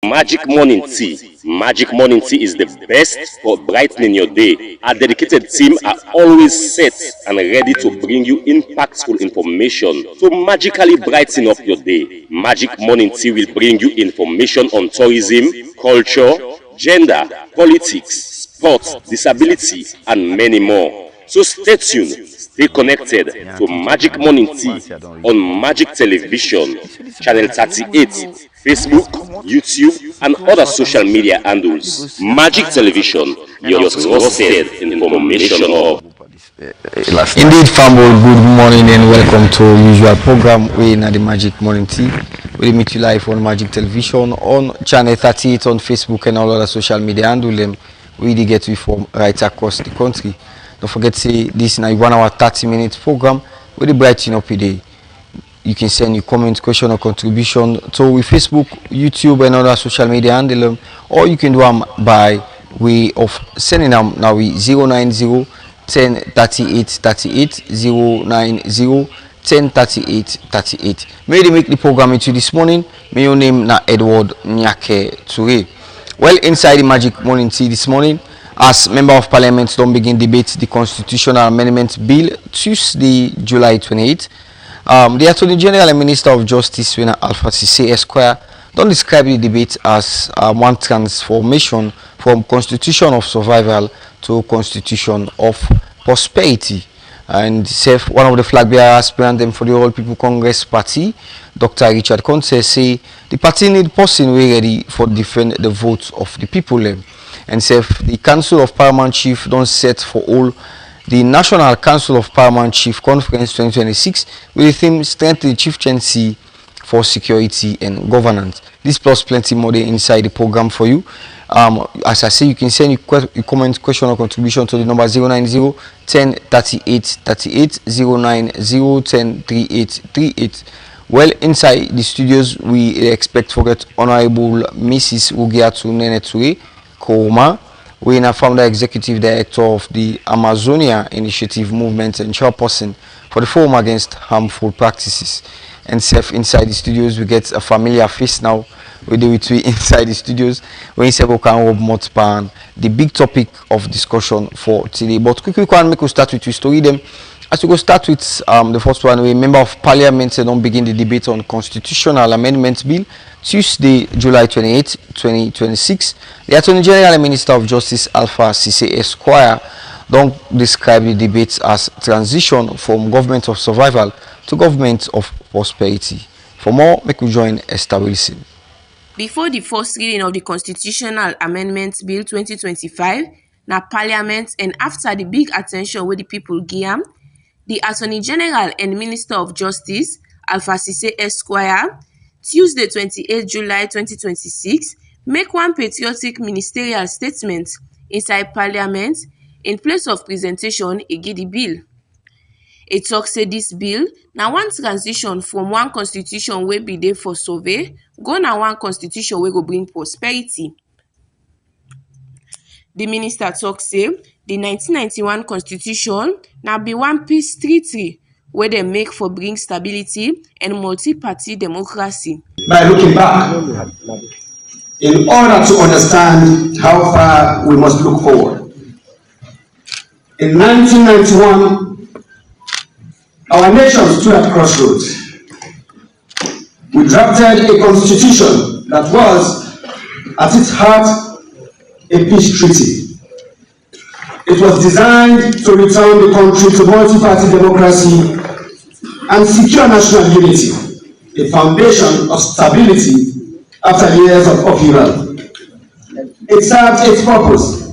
Magic Morning Tea. Magic Morning Tea is the best for brightening your day. Our dedicated team are always set and ready to bring you impactful information to magically brighten up your day. Magic Morning Tea will bring you information on tourism, culture, gender, politics, sports, disability, and many more. So stay tuned. Stay connected to Magic Morning Tea on Magic Television, Channel 38, Facebook, YouTube, and other social media handles. Magic Television, your trusted information hub. Indeed, Fambol, good morning and welcome to usual program. We're in the Magic Morning Tea. We meet you live on Magic Television, on Channel 38, on Facebook, and all other social media handles. We get you from right across the country. Don't forget to say this is a 1 hour 30-minute program with the brighten up your day. You can send your comment, question, or contribution to Facebook, YouTube, and other social media handles, or you can do them by way of sending them now with 090 10 38 38 090 10 38 38. May they make the program into this morning. May your name na Edward Nyake Toure. Well, inside the Magic Morning Tea this morning, as Member of Parliament don't begin debate the Constitutional Amendment Bill Tuesday, July 28. The Attorney General and Minister of Justice, Alpha Cisse Esquire, don't describe the debate as one transformation from Constitution of Survival to Constitution of Prosperity. And one of the flag bearer aspirants for the All People Congress Party, Dr. Richard Conte, say the party need person ready for defend the votes of the people. And the Council of Paramount Chief don't set for all the National Council of Paramount Chief Conference 2026 with the theme Strength the Chieftaincy for Security and Governance. This plus plenty more inside the program for you. As I say, you can send your comment, question, or contribution to the number 090 10 38 38 090 10 38 38. Well, inside the studios, we expect forget Honorable Mrs. Rugiatu Nene Toure Kouma. We are founder executive director of the Amazonia Initiative Movement and chairperson for the Forum Against Harmful Practices. And inside the studios, we get a familiar face now. We do it inside the studios. We can Rob Motpan, the big topic of discussion for today. But quickly, we make we start with you story them. As we go start with the first one, we Member of Parliament don't begin the debate on Constitutional Amendment Bill Tuesday, July 28, 2026. The Attorney General and Minister of Justice, Alpha Cisse Esquire, don't describe the debate as transition from government of survival to government of prosperity. For more, make we join Esther Wilson. Before the first reading of the Constitutional Amendment Bill 2025, na Parliament, and after the big attention where the people give am, the Attorney General and Minister of Justice, Alpha Cisse Esquire, Tuesday 28 July 2026, make one patriotic ministerial statement inside Parliament in place of presentation against the bill. It talks say this bill na one transition from one constitution wey be there for survey go na one constitution wey go bring prosperity. The minister talks say the 1991 constitution na be one peace treaty wey dem make for bring stability and multi-party democracy. By looking back, in order to understand how far we must look forward. In 1991, our nation stood at crossroads. We drafted a constitution that was, at its heart, a peace treaty. It was designed to return the country to multi-party democracy and secure national unity, a foundation of stability after years of upheaval. It served its purpose.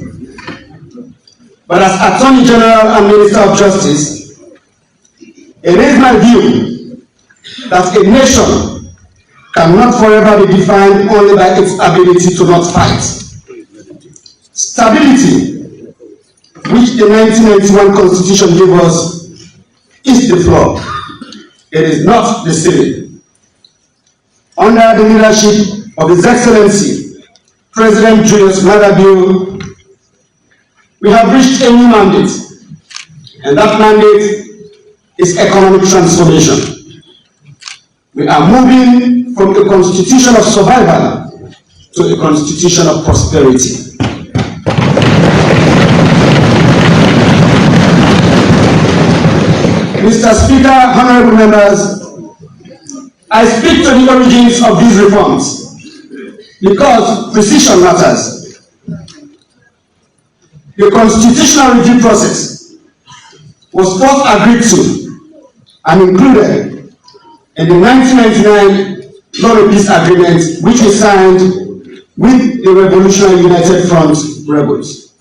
But as Attorney General and Minister of Justice, it is my view that a nation cannot forever be defined only by its ability to not fight. Stability, which the 1991 Constitution gave us, is the floor. It is not the ceiling. Under the leadership of His Excellency, President Julius Maada Bio, we have reached a new mandate, and that mandate is economic transformation. We are moving from a constitution of survival to a constitution of prosperity. Mr. Speaker, honorable members, I speak to the origins of these reforms because precision matters. The constitutional review process was first agreed to and included in the 1999 Law and Peace Agreement, which we signed with the Revolutionary United Front rebels.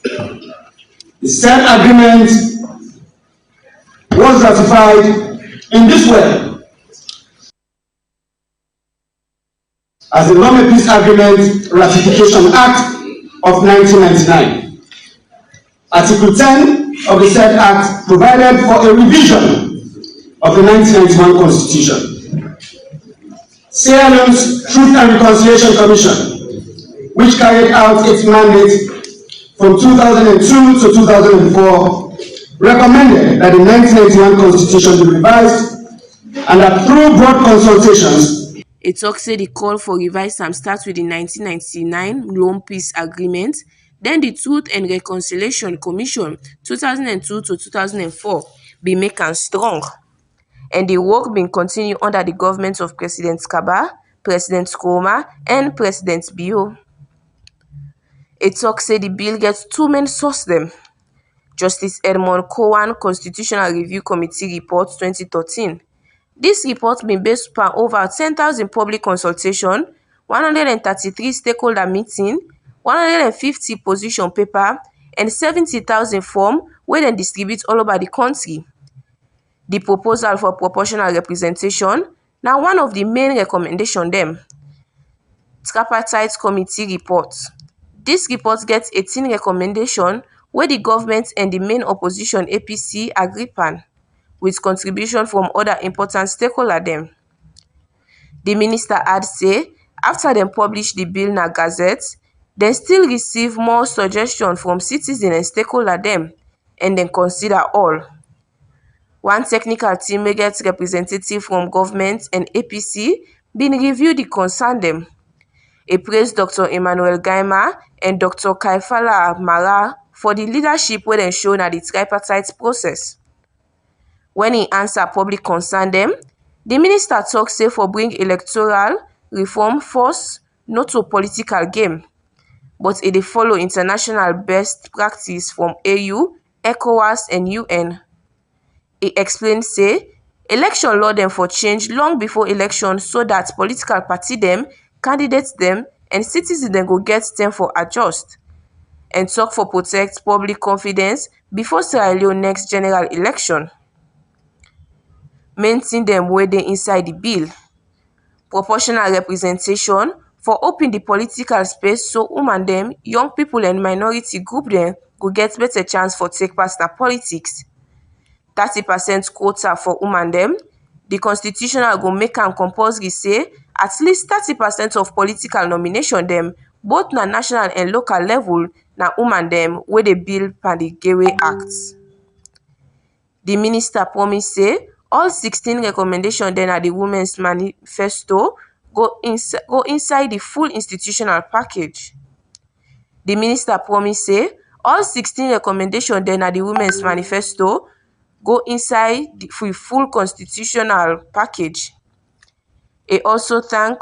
The said agreement was ratified in this way as the Law and Peace Agreement Ratification Act of 1999. Article 10 of the said Act provided for a revision of the 1991 Constitution. Sierra Leone's Truth and Reconciliation Commission, which carried out its mandate from 2002 to 2004, recommended that the 1991 Constitution be revised and that through broad consultations. It talks say the call for revised am starts with the 1999 Loan Peace Agreement, then the Truth and Reconciliation Commission 2002 to 2004 be make am strong, and the work been continue under the government of President Kaba, President Nkrumah, and President Bio. It talks say the bill gets two main source them. Justice Edmond Cowan Constitutional Review Committee Report 2013. This report been based upon over 10,000 public consultation, 133 stakeholder meeting, 150 position paper, and 70,000 form where they distribute all over the country. The proposal for proportional representation now one of the main recommendation them. Tripartite Committee Report. This report gets 18 recommendation where the government and the main opposition APC agree pan, with contribution from other important stakeholders them. The minister add say after them publish the bill na gazette, they still receive more suggestions from citizens and stakeholders them, and then consider all. One technical team may get representative from government and APC been review the concern them. It praised Dr. Emmanuel Gaima and Dr. Kaifala Mara for the leadership where they shown at the tripartite process. When he answer public concern them, the minister talk say for bring electoral reform first, not to political game, but it dey follow international best practice from AU, ECOWAS and UN. He explained say election law them for change long before election so that political party them, candidates them, and citizens then go get them for adjust, and talk for protect public confidence before Sierra Leone next general election. Main thing them where they inside the bill. Proportional representation for open the political space so women them, young people and minority group them go get better chance for take part in politics. 30% quota for women them. The constitutional go make am compulsory say at least 30% of political nomination them, both na national and local level, na women them where they bill pan the Gateway Act. The minister promise say all 16 recommendations then at the Women's Manifesto go inside the full institutional package. The minister promise say all 16 recommendations then at the Women's Manifesto go inside the full constitutional package. He also thank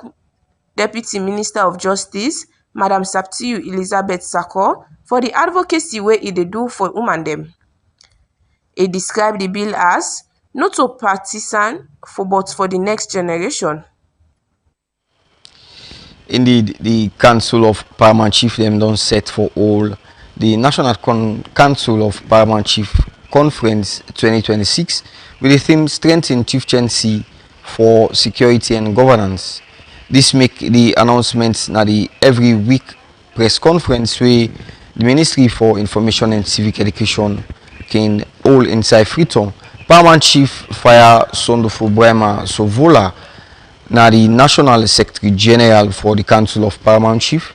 Deputy Minister of Justice, Madam Saptiu Elizabeth Sako, for the advocacy way he dey do for women them. He described the bill as not so partisan but for the next generation. Indeed, the Council of Paramount Chief them don't set for all the National Council of Paramount Chief Conference 2026 with the theme Strengthen Chieftaincy for Security and Governance. This make the announcements na the every week press conference where the Ministry for Information and Civic Education can all inside Freetown. Paramount Chief Fire Sondofo Brema Sovola na the National Secretary General for the Council of Paramount Chief,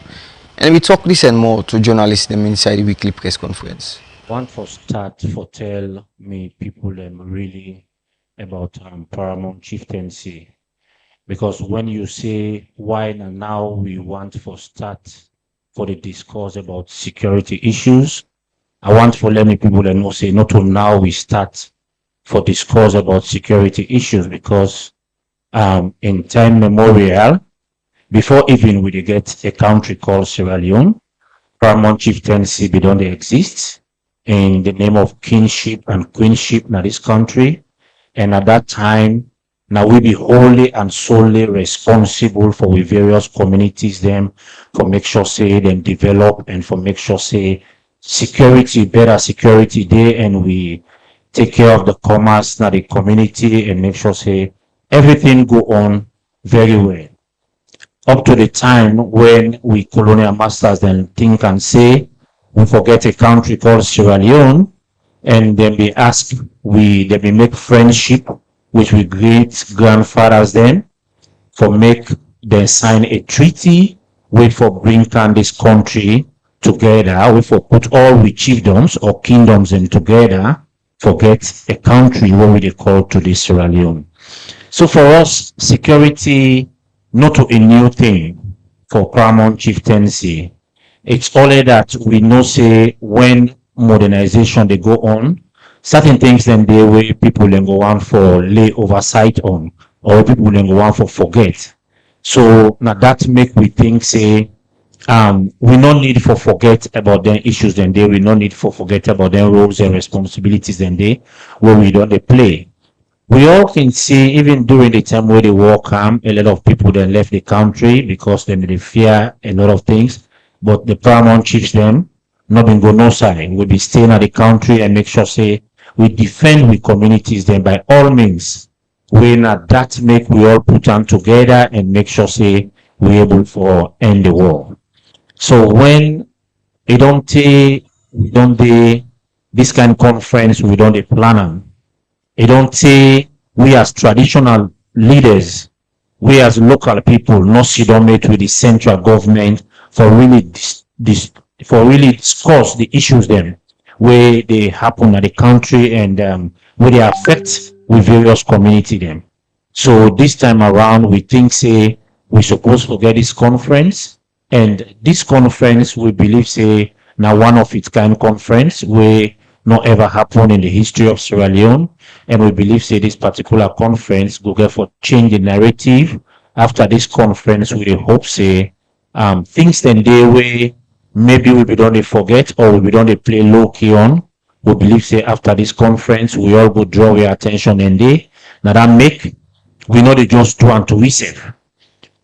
and we talk this and more to journalists them inside the weekly press conference. Want for start for tell me people them really about Paramount Chieftaincy. because when you say why now we want for start for the discourse about security issues, I want for let me people that know say not to now we start for discourse about security issues because in time memorial, before even we get a country called Sierra Leone, paramount chieftaincy don't exist in the name of kingship and queenship in this country. And at that time, now we be wholly and solely responsible for the various communities them for make sure say them develop and for make sure say security, better security there, and we take care of the commerce now the community and make sure say everything go on very well. Up to the time when we colonial masters then think and say we forget a country called Sierra Leone, and then we ask then we make friendship with we great grandfathers then for make them sign a treaty wait for bring down this country together, we for put all we chiefdoms or kingdoms in together, forget a country where we they call to this Sierra Leone. So for us, security not a new thing for paramount chieftaincy. It's only that we know say when modernization they go on, certain things then they way people then go on for lay oversight on, or people then go on for forget. So now that make we think say we no need for forget about their issues then they, we no need for forget about their roles and responsibilities then they where we don't they play. We all can see even during the time where they war come, a lot of people then left the country because then they fear a lot of things. But the paramount chiefs them not been go no side. We be staying at the country and make sure say we defend we communities then by all means. We not that make we all put on together and make sure say we able for end the war. So when it don't take we don't do this kind of conference, we don't plan them. It don't say we as traditional leaders, we as local people, not sit down with the central government for really discuss the issues them where they happen at the country and where they affect with various community them. So this time around, we think say we supposed to get this conference, and this conference we believe say now one of its kind conference where not ever happened in the history of Sierra Leone, and we believe say this particular conference go get for change the narrative. After this conference, we hope say things then they way maybe we don't forget or we don't play low key on. We believe say after this conference we all go draw our attention and they now that make we know they just do them to receive.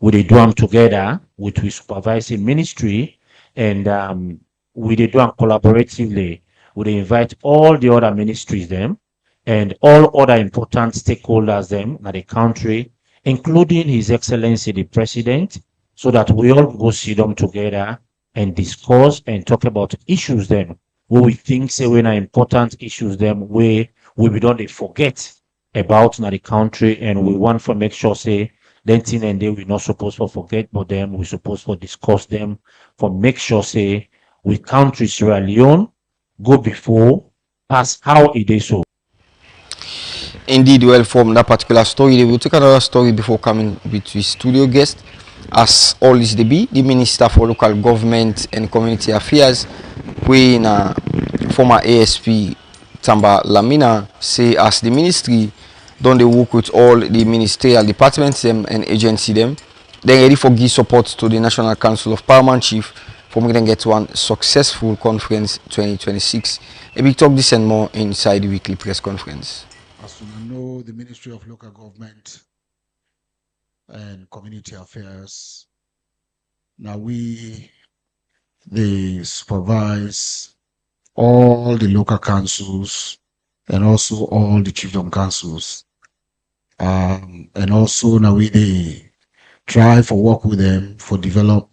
We they do them together with we supervising ministry and we they do them collaboratively. We invite all the other ministries them and all other important stakeholders them in the country, including His Excellency the President, so that we all go sit them together and discuss and talk about issues them where we think say when are important issues them where we don't forget about in the country, and we want to make sure say then thing and they we not supposed to forget about them, we supposed to discuss them for make sure say we country Sierra Leone go before as how it is so. Indeed, well, from that particular story, we'll take another story before coming with the studio guest. As always they be, the Minister for Local Government and Community Affairs, when former ASP Tamba Lamina say as the ministry don't they work with all the ministerial departments them and agency them, they ready for give support to the National Council of Paramount Chief for making them get one successful conference 2026. A big talk this and more inside the weekly press conference. As you know, the Ministry of Local Government and Community Affairs, now they supervise all the local councils and also all the chiefdom councils. And also now they try for work with them for develop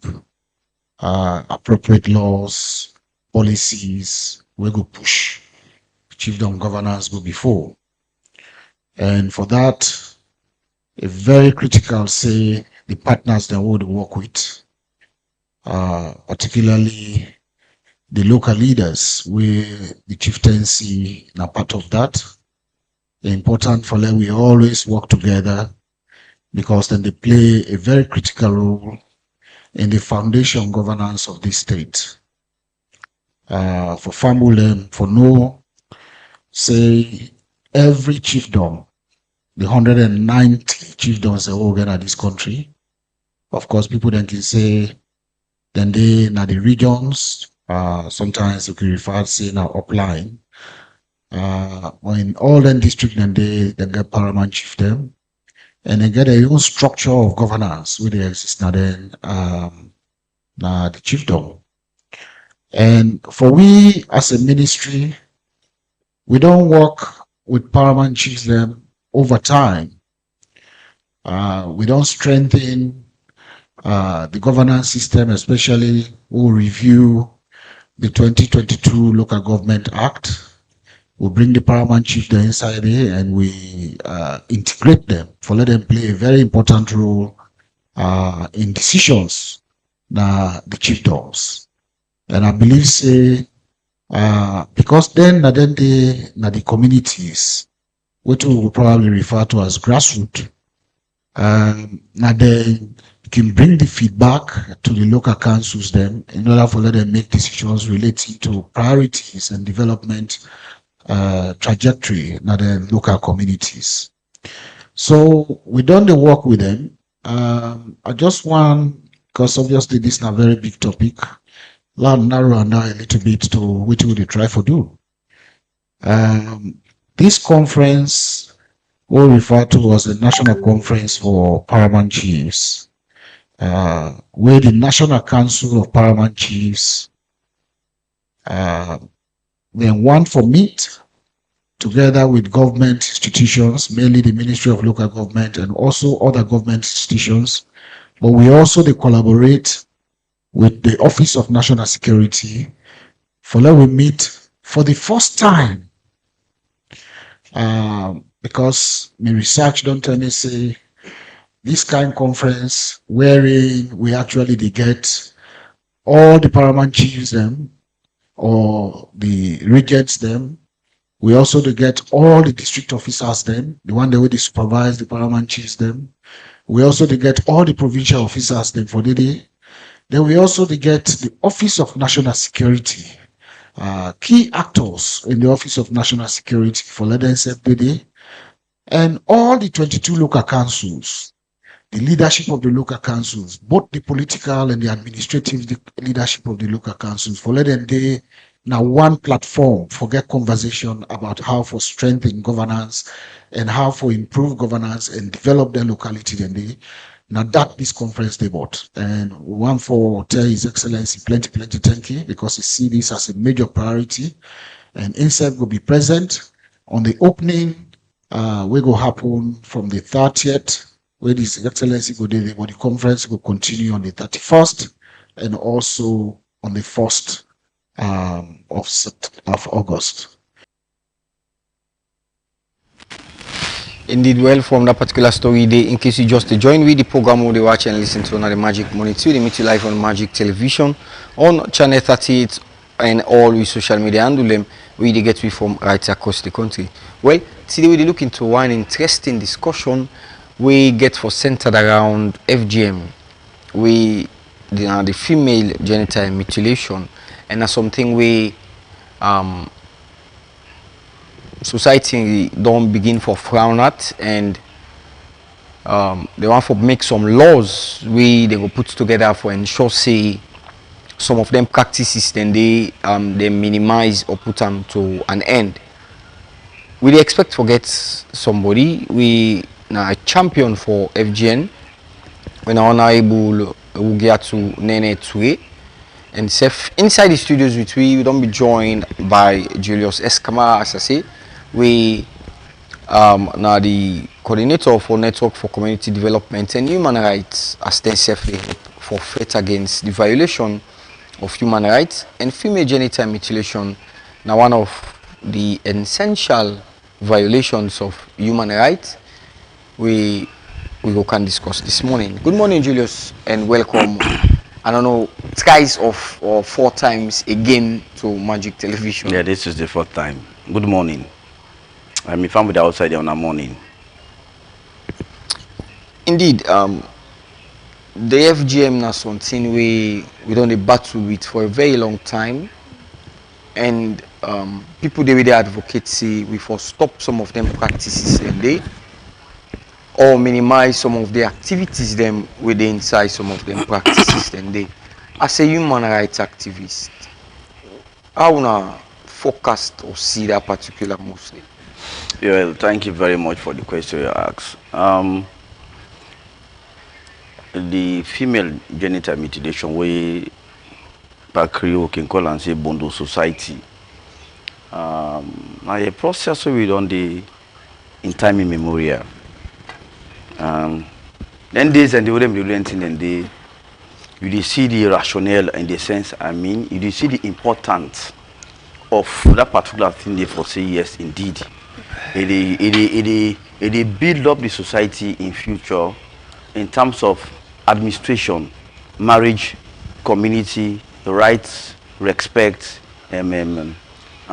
appropriate laws, policies, we go push chiefdom governance go before. And for that, a very critical say the partners that would work with, particularly the local leaders, where the chieftaincy are part of that. Important for them, we always work together because then they play a very critical role in the foundation governance of this state. For Famulem, for no, say every chiefdom, the 190 chiefdoms that we at this country. Of course, people then can say, then they now the regions, sometimes you can refer to say now upline. Or in all the districts, then they get paramount chiefdom, and they get their own structure of governance where they exist now then now the chiefdom. And for we as a ministry, we don't work with paramount chiefdom over time. We don't strengthen the governance system, especially we'll review the 2022 Local Government Act. We bring the paramount chiefdom inside there and we integrate them for let them play a very important role in decisions that the chiefdoms. And I believe say because then the communities, which we will probably refer to as grassroots, now they can bring the feedback to the local councils then in order for let them make decisions relating to priorities and development trajectory now the local communities. So we done the work with them. I just want, because obviously this is a very big topic, narrow and down a little bit to which we try to do. This conference we refer to as the National Conference for Paramount Chiefs, where the National Council of Paramount Chiefs then want for meet together with government institutions, mainly the Ministry of Local Government and also other government institutions, but we also they collaborate with the Office of National Security for let we meet for the first time. Because my research don't tell me say this kind of conference wherein we actually they get all the paramount chiefs them or the regents them. We also they get all the district officers them, the one that will supervise the paramount chiefs them. We also they get all the provincial officers them for the day. Then we also they get the Office of National Security, key actors in the Office of National Security for let them serve the day. And all the 22 local councils, the leadership of the local councils, both the political and the administrative leadership of the local councils, for let them they now one platform for get conversation about how for strengthen governance and how for improve governance and develop their locality. Then they now that this conference they bought. And one for tell His Excellency plenty thank you, because he see this as a major priority. And INSEF will be present on the opening. We go happen from the 30th, where His Excellency go there, but the conference will continue on the 31st and also on the 1st of August. Indeed, well, from that particular story day, in case you just join with the program or they watch and listen to another Magic Morning 2, they meet you live on Magic Television on channel 38 and all with social media handle them where they get we from right across the country. Well, today we look into one interesting discussion we get for centered around FGM, the female genital mutilation, and that's something we society don't begin for frown at, and they want to make some laws they will put together for ensure say some of them practices then they minimize or put them to an end. We expect to get somebody we now a champion for FGN when honorable Ugiatu Nene Tue, and inside the studios with we don't be joined by Julius Eskama, as I say. We now the coordinator for Network for Community Development and Human Rights, ostensibly for fight against the violation of human rights and female genital mutilation. Now one of the essential violations of human rights we can discuss this morning. Good morning, Julius, and welcome. I don't know, skies of 4 times again to Magic Television. Yeah, this is the 4th time. Good morning. I'm with the outside on a morning. Indeed, the FGM na something we don't battle with for a very long time, and people they advocate say we for stop some of them practices and they or minimize some of the activities them within inside some of them practices and they. As a human rights activist, how na forecast or see that particular mostly? Well, thank you very much for the question you asked. The female genital mutilation we Pakrio can call and say Bondo society. Now a process we done in time immemorial. Then days and the other thing and they you see the rationale in the sense you see the importance of that particular thing they for say yes indeed. It build up the society in future in terms of administration, marriage, community, rights, respect, and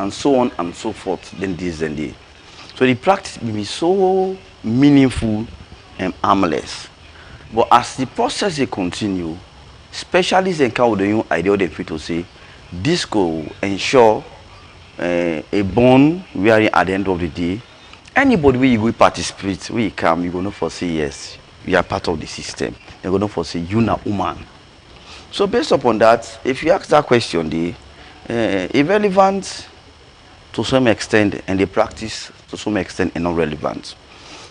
so on and so forth. Then this and that. So the practice will be so meaningful and harmless. But as the process they continue, specialists encounter the new idea they feel to say this will ensure a bond where at the end of the day, anybody where you go participate, where you come, you're gonna foresee yes, you are part of the system. You're gonna foresee you na woman. So based upon that, if you ask that question, the irrelevant to some extent and the practice to some extent are not relevant.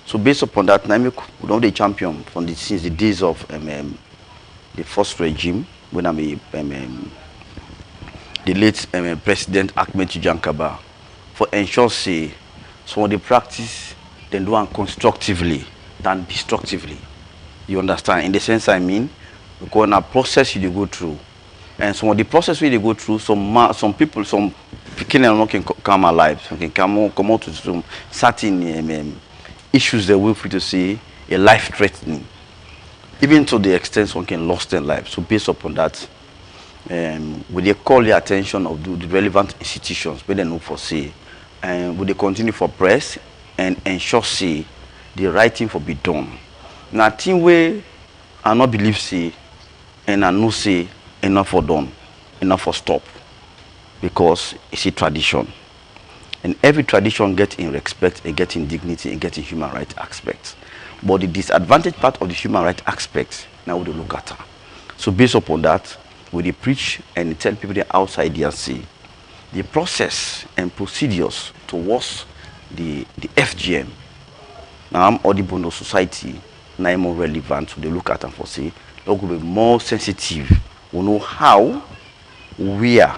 So based upon that, Naimi was the champion since the days of the first regime when the late President Ahmed Tijan for ensure say some of the practice then do it constructively than destructively. You understand? In the sense because in a process you go through, and some of the process we go through, some people, some people can come alive, can come out to some certain issues that we feel to see a life threatening, even to the extent some can lost their life. So based upon that, would they call the attention of the relevant institutions where they know for say, and would they continue for press and ensure say the right thing for be done. Now thing where I not believe say and I know say enough for done, enough for stop, because it's a tradition. And every tradition gets in respect and gets in dignity and gets in human rights aspects. But the disadvantaged part of the human rights aspect, now we look at her. So based upon that, we preach and tell people that outside there see the process and procedures towards the FGM. Now or the Bondo society now more relevant to the look at and for say they will be more sensitive. We know how, where,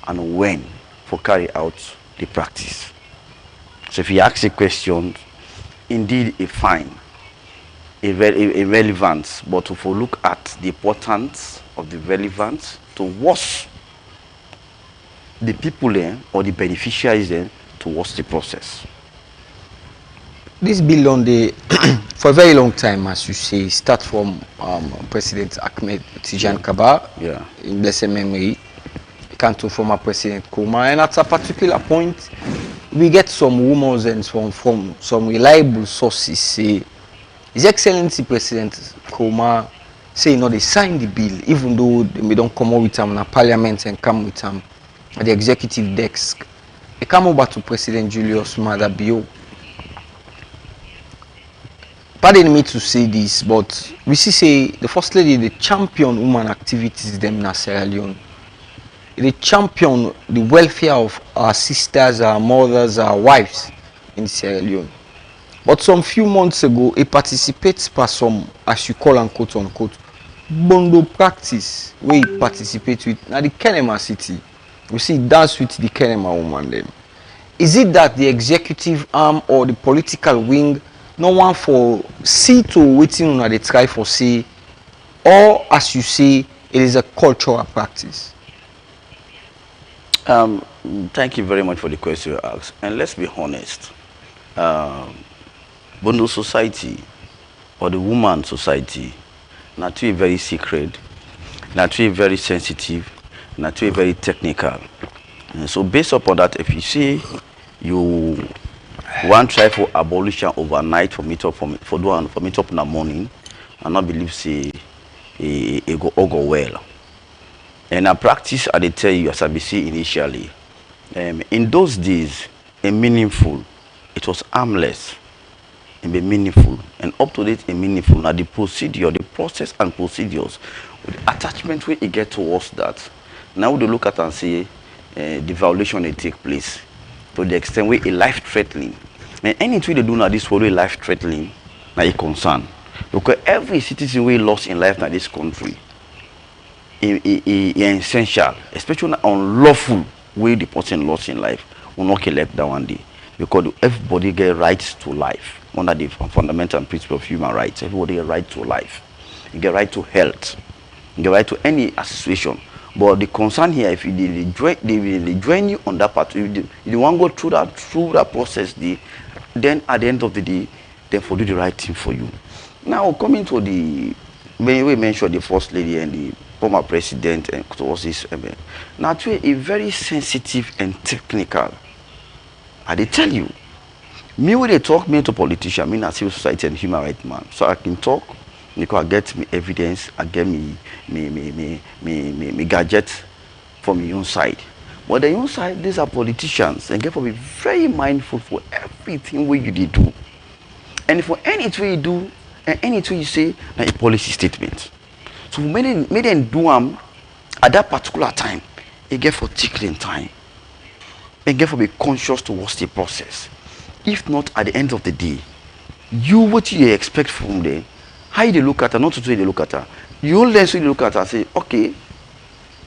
and when for carry out the practice. So if you ask a question, indeed a fine, a relevance, but if we look at the importance of the relevance towards the people or the beneficiaries towards the process. This bill on the for a very long time, as you say, start from President Ahmed Tijan Kaba in blessed memory, come to former President Nkrumah, and at a particular point, we get some rumors and from some reliable sources say His Excellency President Nkrumah say they signed the bill, even though they don't come out with them in the parliament and come with them at the executive desk. They come over to President Julius Maada Bio. Pardon me to say this, but we see say the First Lady, the champion woman activities them in Sierra Leone. They champion the welfare of our sisters, our mothers, our wives in Sierra Leone. But some few months ago, he participates by some, as you call and quote unquote, Bondo practice where he participates with now the Kenema city. We see dance with the Kenema woman then. Is it that the executive arm or the political wing no one for see to waiting on they try for say, or as you say, it is a cultural practice? Thank you very much for the question you asked. And let's be honest. Bondo society or the woman society, not very secret, not very sensitive, not very technical. And so based upon that, if you say you One try for abolition overnight for meet up for meet up in the morning, and I believe say it go all go well. And I practice, I dey tell you as I be say initially, in those days, meaningful, it was harmless, and be meaningful, and up to date and meaningful. Now the procedure, the process and procedures, with the attachment where it get towards that. Now we look at and say the violation they take place to the extent where a life threatening. And anything they do now this way life threatening, now a concern. Because every citizen we lost in life in this country is essential, especially unlawful way the person lost in life will not collect that one day. Because everybody get rights to life under the fundamental principle of human rights. Everybody get right to life. You get right to health. You get right to any association. But the concern here, if they join you on that part, if you want to go through that process, then at the end of the day, they will do the right thing for you. Now coming to we mentioned the first lady and the former president and towards this. Now to a very sensitive and technical. I they tell you, me when they talk me to politician, me na civil society and human rights man, so I can talk. Because I get me evidence, I get me gadget from your own side. But the own side, these are politicians, and therefore be very mindful for everything what you do. And for anything you do, and anything you say, na a policy statement. So many them do at that particular time, it get for tickling time. And get for be conscious towards the process. If not, at the end of the day, what you expect from them. How you look at her, not to say they look at her. You only so you look at her and say, okay,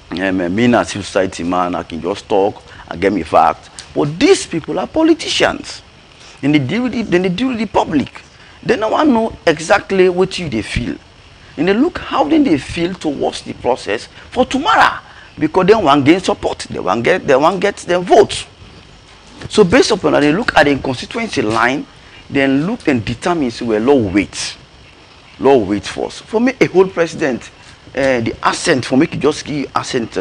me as civil society man, I can just talk and get me facts. But these people are politicians. And they deal with the public. They don't want to know exactly what they feel. And they look how then they feel towards the process for tomorrow. Because they want to gain support. They want to get their votes. So based upon that, they look at the constituency line, then look and determine where law weights. Law waits first. For me, a whole president, the assent for me to just give assent.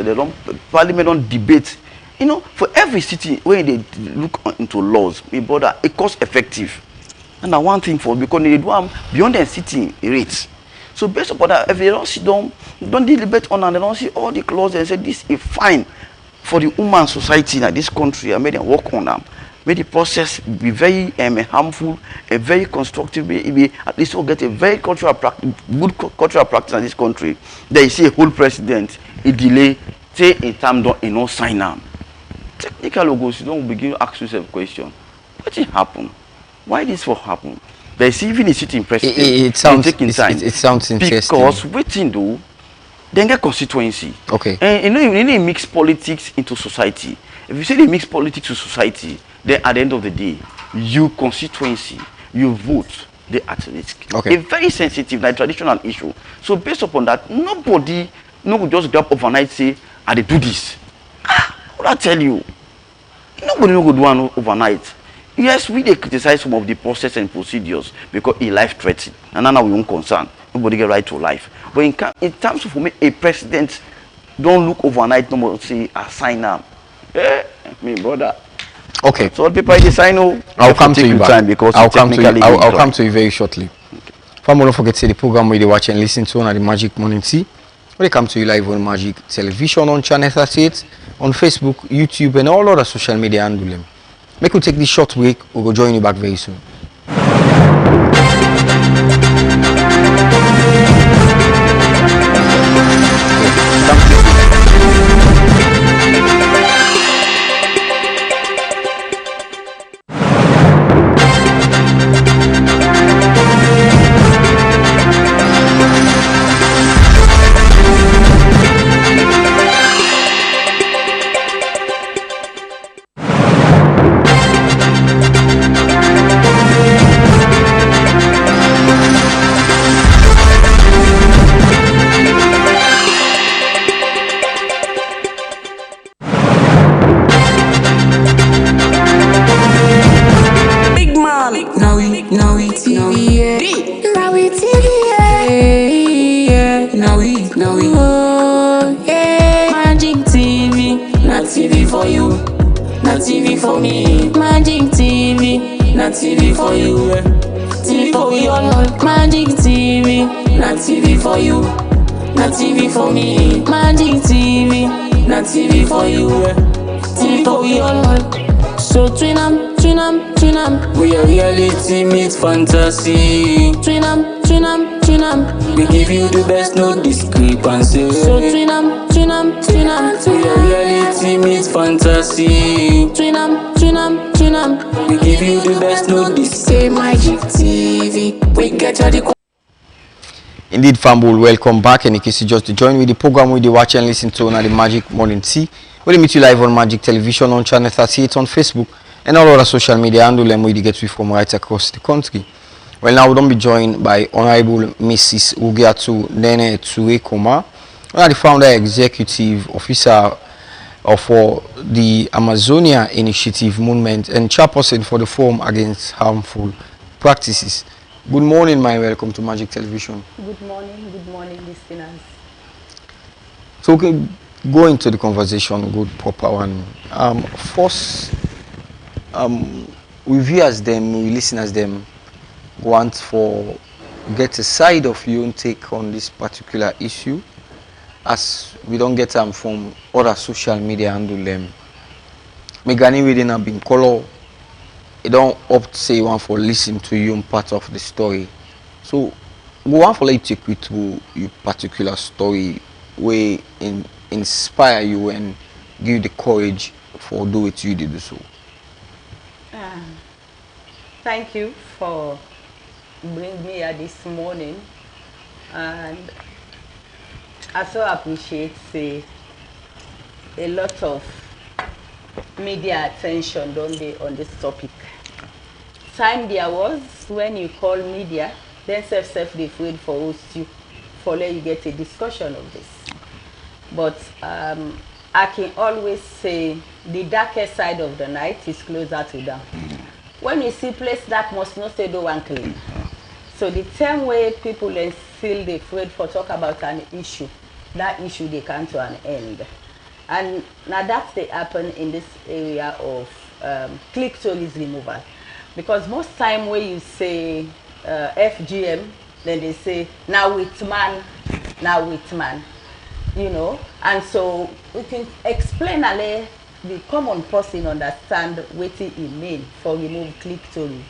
Parliament don't debate. You know, for every city where they look into laws, it cost effective. And one thing for because they do beyond the city rates. So based upon that, if they don't sit down, don't deliberate on and they don't see all the clauses and say this is fine for the human society in this country. I made them work on them. May the process be very harmful, a very constructive, at least we'll get a very good cultural practice in this country. There you see a whole president, a delay, say in time don't sign up. Technical logos, you don't begin to ask yourself a question. What did happen? Why this will happen? There's even a sitting president. It sounds interesting. Because waiting do, then get constituency. Okay. And you need to mix politics into society. If you say they mix politics to society, then at the end of the day, you constituency, you vote, they at risk. Okay. A very sensitive, like traditional issue. So based upon that, nobody will just grab overnight say, I they do this. What I tell you? Nobody will do one overnight. Yes, we they criticize some of the process and procedures because it life threatening. And now we won't concern. Nobody get right to life. But in terms of for me, a president don't look overnight, no more say I sign up. Me brother. Okay. So what people decide I'll come to you back. Because I'll come to you very shortly. Okay. Don't forget to see the program where you watch and listen to on the Magic Morning Tea. When they come to you live on Magic Television, on Channel 38, on Facebook, YouTube, and all other social media handle them. Make we take this short break. We'll go join you back very soon. not TV for me. Magic TV, not TV for you. TV for we all. Magic TV, not TV for you. Not TV for me. Magic TV, not TV for you. TV for we all. So twin 'em. We are reality meets fantasy. Twin 'em. We give you the best, no discrepancy. So twin 'em. We are reality meets fantasy. Twin 'em. We give you the best, no discrepancy. Magic TV, we get you the. Indeed, Fambul, welcome back. And in case you just joined with the program, we watch and listen to on the Magic Morning Tea. We meet you live on Magic Television on Channel 38 on Facebook and all other social media handle them we get from right across the country. Well, now we don't be joined by Honorable Mrs. Ugiatu Nene Tuekoma, the founder executive officer for the Amazonia Initiative Movement and chairperson for the Forum Against Harmful Practices. Good morning, my welcome to Magic Television. Good morning, listeners. So we can go into the conversation, good proper one. First, we viewers them, we listeners them want for get a side of your own take on this particular issue, as we don't get them from other social media handle them. Megani within have been color. You don't opt say one for listen to you part of the story. So we want for let you take you through your particular story where inspire you and give you the courage for do it you did so. Thank you for bringing me here this morning, and I so appreciate a lot of media attention don't they on this topic. Time there was when you call media, then self they afraid for us to let you get a discussion of this. But I can always say the darkest side of the night is closer to dawn. When you see place dark, must not say do one clean. So the same way people are still afraid for talk about an issue, that issue they come to an end. And now that's the happen in this area of clitoris removal. Because most time when you say FGM, then they say now with man, you know. And so we can explain a the common person understand what it mean for remove clitoris.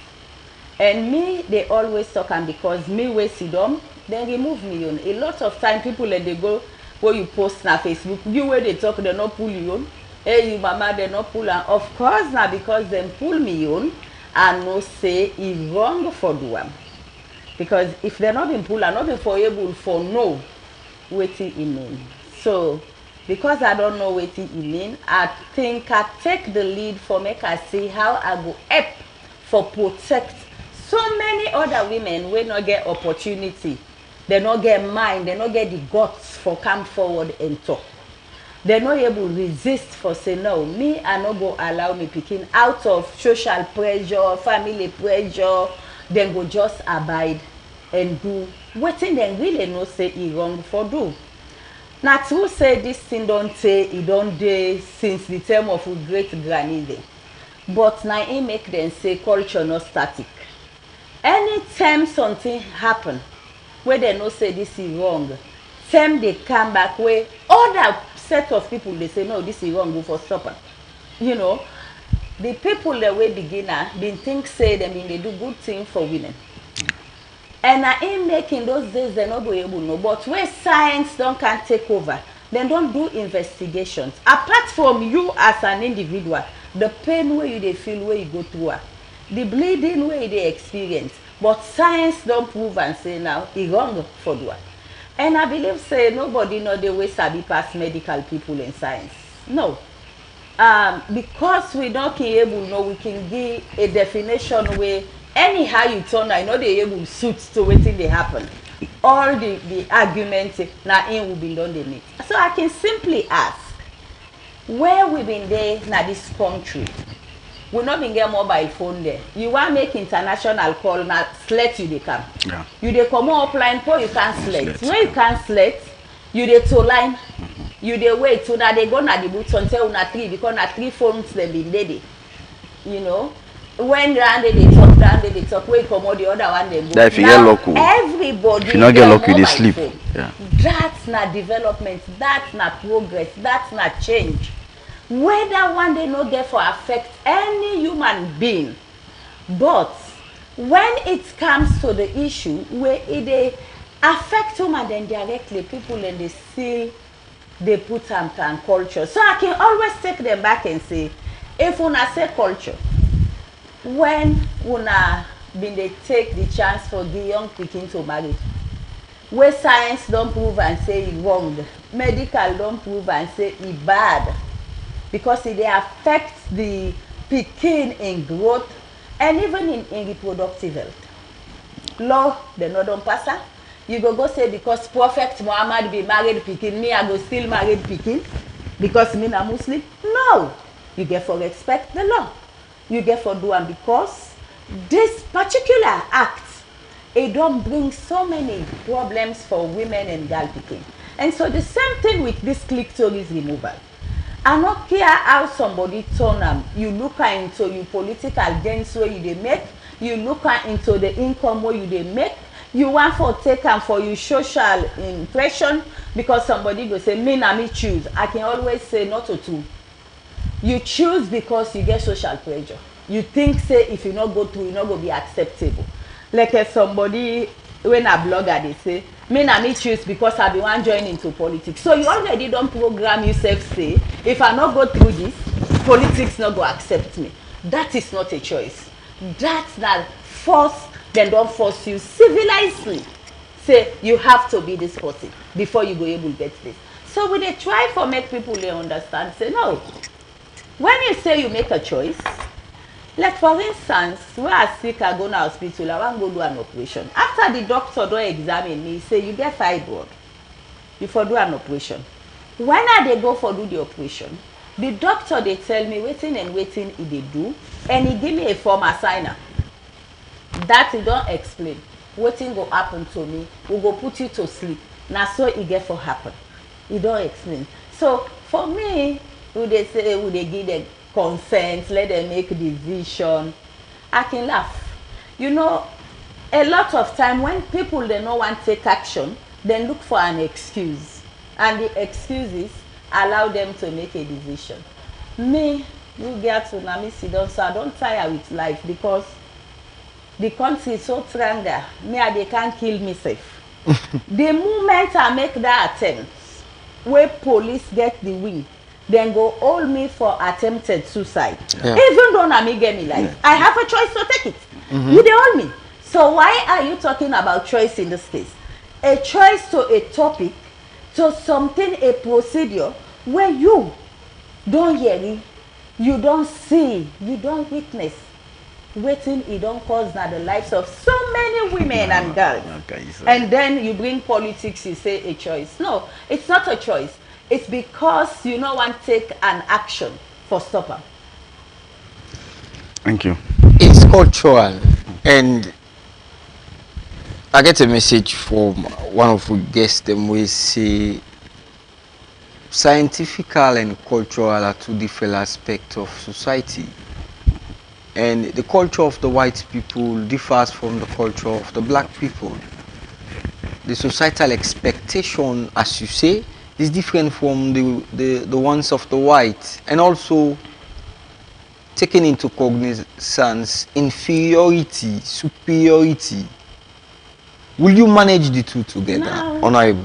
And me, they always talk, and because me we see them, then remove me on. A lot of time people let they go where you post na Facebook, you where they talk, they not pull you on. Hey, you mama, they not pull on. Of course now because them pull me on and no say it's wrong for them. Because if they're not been pulled, I'm not been for able for know what it mean. So because I don't know what it mean, I think I take the lead for make I see how I go help for protect so many other women will not get opportunity. They not get mind, they not get the guts for come forward and talk. They're not able to resist for say no, me I not go allow me picking out of social pressure, family pressure, then go just abide and do what they really no say it wrong for do. Now to say this thing don't say it don't do since the time of great granny. But now it make them say culture not static. Anytime something happen where they no say this is wrong, time they come back where other set of people they say no, this is wrong, go for stopper. You know, the people that were beginner didn't think say them they do good thing for women. And in making those days they not go able to know. But where science don't can take over, then don't do investigations. Apart from you as an individual, the pain where you they feel where you go through, the bleeding where they experience. But science don't prove and say now it's wrong for do. And I believe say nobody know the way sabi pass medical people in science. No. Because we don't be able to know, we can give a definition where anyhow you turn, I know they able to suit to waiting they happen. All the arguments now in will be done they meet. So I can simply ask, where we been there now this country? We not been get mobile phone there. You want make international call now, select you they come. Yeah. You they come offline for you can't select. When you can't select, you they to line. you dey wait una dey go na the booth until una three because na three phones dem bin dey there. You know, when round dey talk, wey comot the other one dem go. That if you get luck, everybody if you not get luck, you dey sleep. Yeah. That's not development, that's not progress, that's not change. Whether one day no get for affect any human being, but when it comes to the issue where it dey affect human then directly, people and they still they put am to culture. So I can always take them back and say, if una say culture, when una been they take the chance for the young pikin to marry, where science don't prove and say it wrong, medical don't prove and say it bad, because it they affect the pikin in growth and even in reproductive health. Law, they no don't pass her. You go say because Prophet Muhammad be married pikin, me I go still married pikin because me na Muslim. No, you get for respect the law. You get for do am because this particular act, it don't bring so many problems for women and girl pikin. And so the same thing with this clitoris removal. I don't care how somebody turn am. You look into your political gains where you dey make. You look into the income where you dey make. You want for take am for your social impression because somebody go say me na me choose. I can always say not to two. You choose because you get social pressure. You think say if you not go through, you not go be acceptable. Like if somebody when a blogger they say me na me choose because I be one join into politics. So you already don't program yourself say if I not go through this, politics not go accept me. That is not a choice. That's not force. Then don't force you civilizedly. Say you have to be this person before you go able to get this. So when they try for make people they understand, say no. When you say you make a choice, like for instance, when I sick, I go to hospital, I want to go do an operation. After the doctor don't examine me, say you get fibroid, you for do an operation. When I they go for do the operation, the doctor they tell me waiting and waiting if they do, and he give me a form assigner. That he don't explain. Waiting go happen to me, we go put you to sleep. Now so it get for happen. He don't explain. So for me, would they say would they give them consent, let them make decision? I can laugh. You know, a lot of time when people they no want to take action, then look for an excuse. And the excuses allow them to make a decision. Me, you get to na me sit down, so I don't tire with life because the country is so strong. Me they can't kill myself. The moment I make that attempt, where police get the win, then go hold me for attempted suicide. Yeah. Even though na me get me life, I have a choice to take it. You they hold me. So why are you talking about choice in this case? A choice to a topic, to something, a procedure where you don't hear it, you don't see, you don't witness. Waiting, it don't cause now the lives of so many women and girls. Okay, and then you bring politics, you say a choice. No, it's not a choice. It's because you don't want to take an action for stopper. Thank you. It's cultural, and I get a message from one of the guests. Them we say scientific and cultural are two different aspects of society. And the culture of the white people differs from the culture of the black people. The societal expectation, as you say, is different from the ones of the white. And also taking into cognizance inferiority, superiority. Will you manage the two together, Honorable?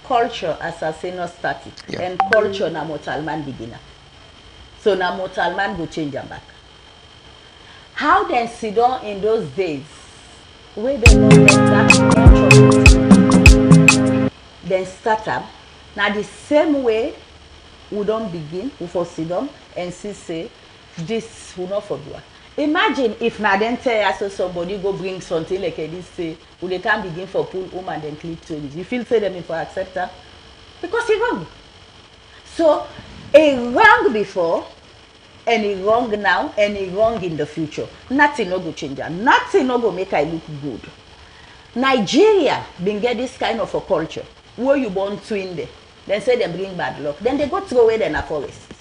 Culture, as I say, not static. Yeah. And culture na mortal man beginner. So now mortal man go change them back. How then sit down in those days where they know that then start up. Now the same way we don't begin, we for sit down and see say this will not for do. Imagine if now then tell us so somebody go bring something like this say we they can begin for pull woman then click to this. You feel say them for accept her? Because it's wrong. So a wrong before, and a wrong now, and a wrong in the future. Nothing no go change. Nothing no go make I look good. Nigeria been get this kind of a culture where you born twin there. Then say they bring bad luck. Then they go throw away them a forest.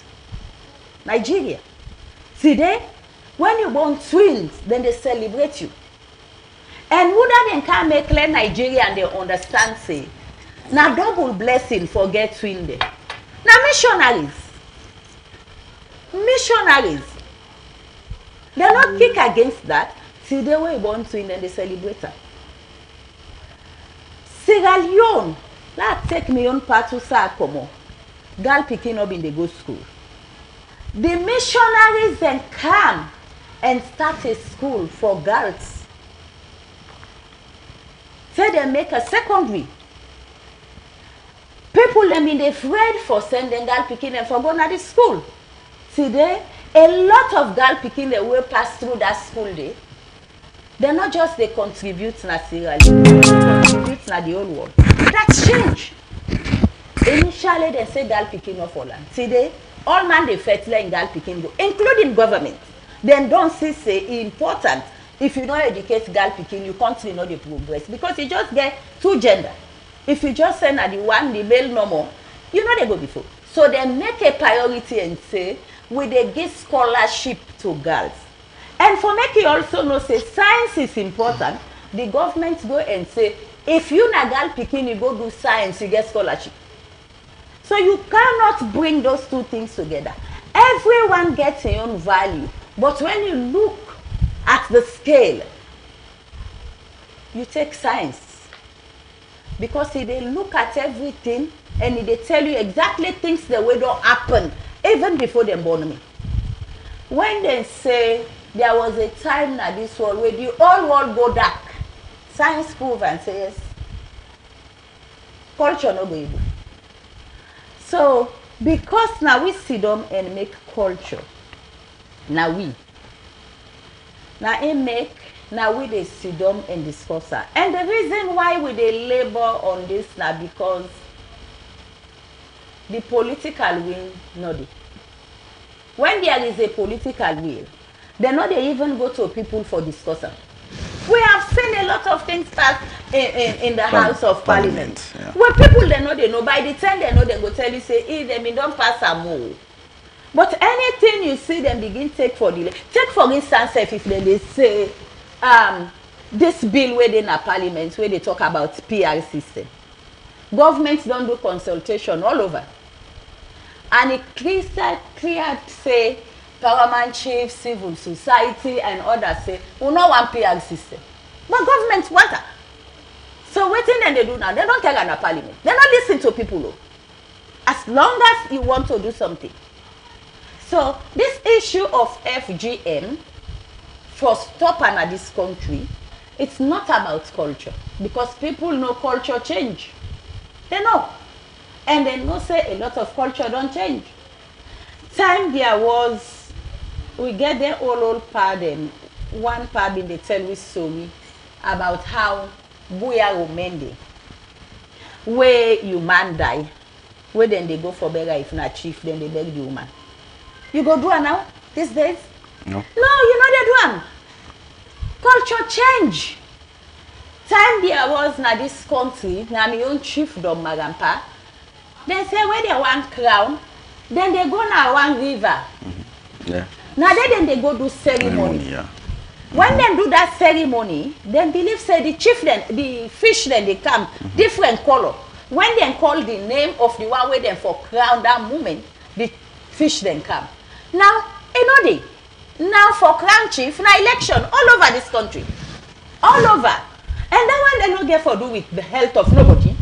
Nigeria. See there, when you born twins, then they celebrate you. And who that then can make clear Nigeria and they understand say, now double blessing for get twin there. Now missionaries. They're not kick against that. See the way you born twin, then they celebrate her. Sierra Leone, that take me on part to Sakomo. Girl picking up in the go school. The missionaries then come and start a school for girls. Say they make a secondary. People them in the afraid for sending girl picking them for going to the school. Today, a lot of girl picking they will pass through that school day. They're not just they contribute to Sierra Leone, they contribute to the whole world. That's change. Initially, they say girl picking off all land. Today, all man they fertilize in girl picking go, including government. Then don't say important. If you don't educate girl picking, you country not the progress because you just get two gender. If you just send at the one, the male no more, you know they go before. So they make a priority and say, will they give scholarship to girls? And for make you also know, say science is important, the government go and say, if you na girl picking, you go do science, you get scholarship. So you cannot bring those two things together. Everyone gets their own value. But when you look at the scale, you take science. Because if they look at everything and they tell you exactly things the way don't happen, even before they born me. When they say there was a time in this world where the whole world go dark, science prove and says culture no go able. So because now we sit down and make culture, now we they sit down and discuss that. And the reason why we they labor on this now because the political will not there. When there is a political will, they not they even go to people for discussion. We have seen a lot of things pass in the House of Parliament. Yeah. Where people they know by the time they know they go tell you say if they don't pass a more. But anything you see them begin take for delay. Take for instance if they say this bill where they in a parliament where they talk about PR system. Governments don't do consultation all over. And it clear say Paramount Chief, civil society and others say, we no want PR system. But government want that. So what thing they do now? They don't care in a parliament. They don't listen to people. Though. As long as you want to do something. So this issue of FGM for stopping at this country, it's not about culture. Because people know culture change. They know. And they know say a lot of culture don't change. Time there was, we get the old pardon, one pardon they tell we story about how Buya Omende, where you man die, where then they go for beggar if not chief, then they beg the woman. You go do it now, these days? No. No, you know they do them. Culture change. Time there was na this country, na my own chiefdom Magampa, they say where they want crown, then they go now one river. Mm-hmm. Yeah. Now then they go do ceremony. Yeah. When they do that ceremony, then believe say the chief then, the fish then they come, different color. When they call the name of the one where they for crown that moment, the fish then come. Now, you know they, now for crown chief, now election all over this country. All over. And that one they don't get for do with the health of nobody.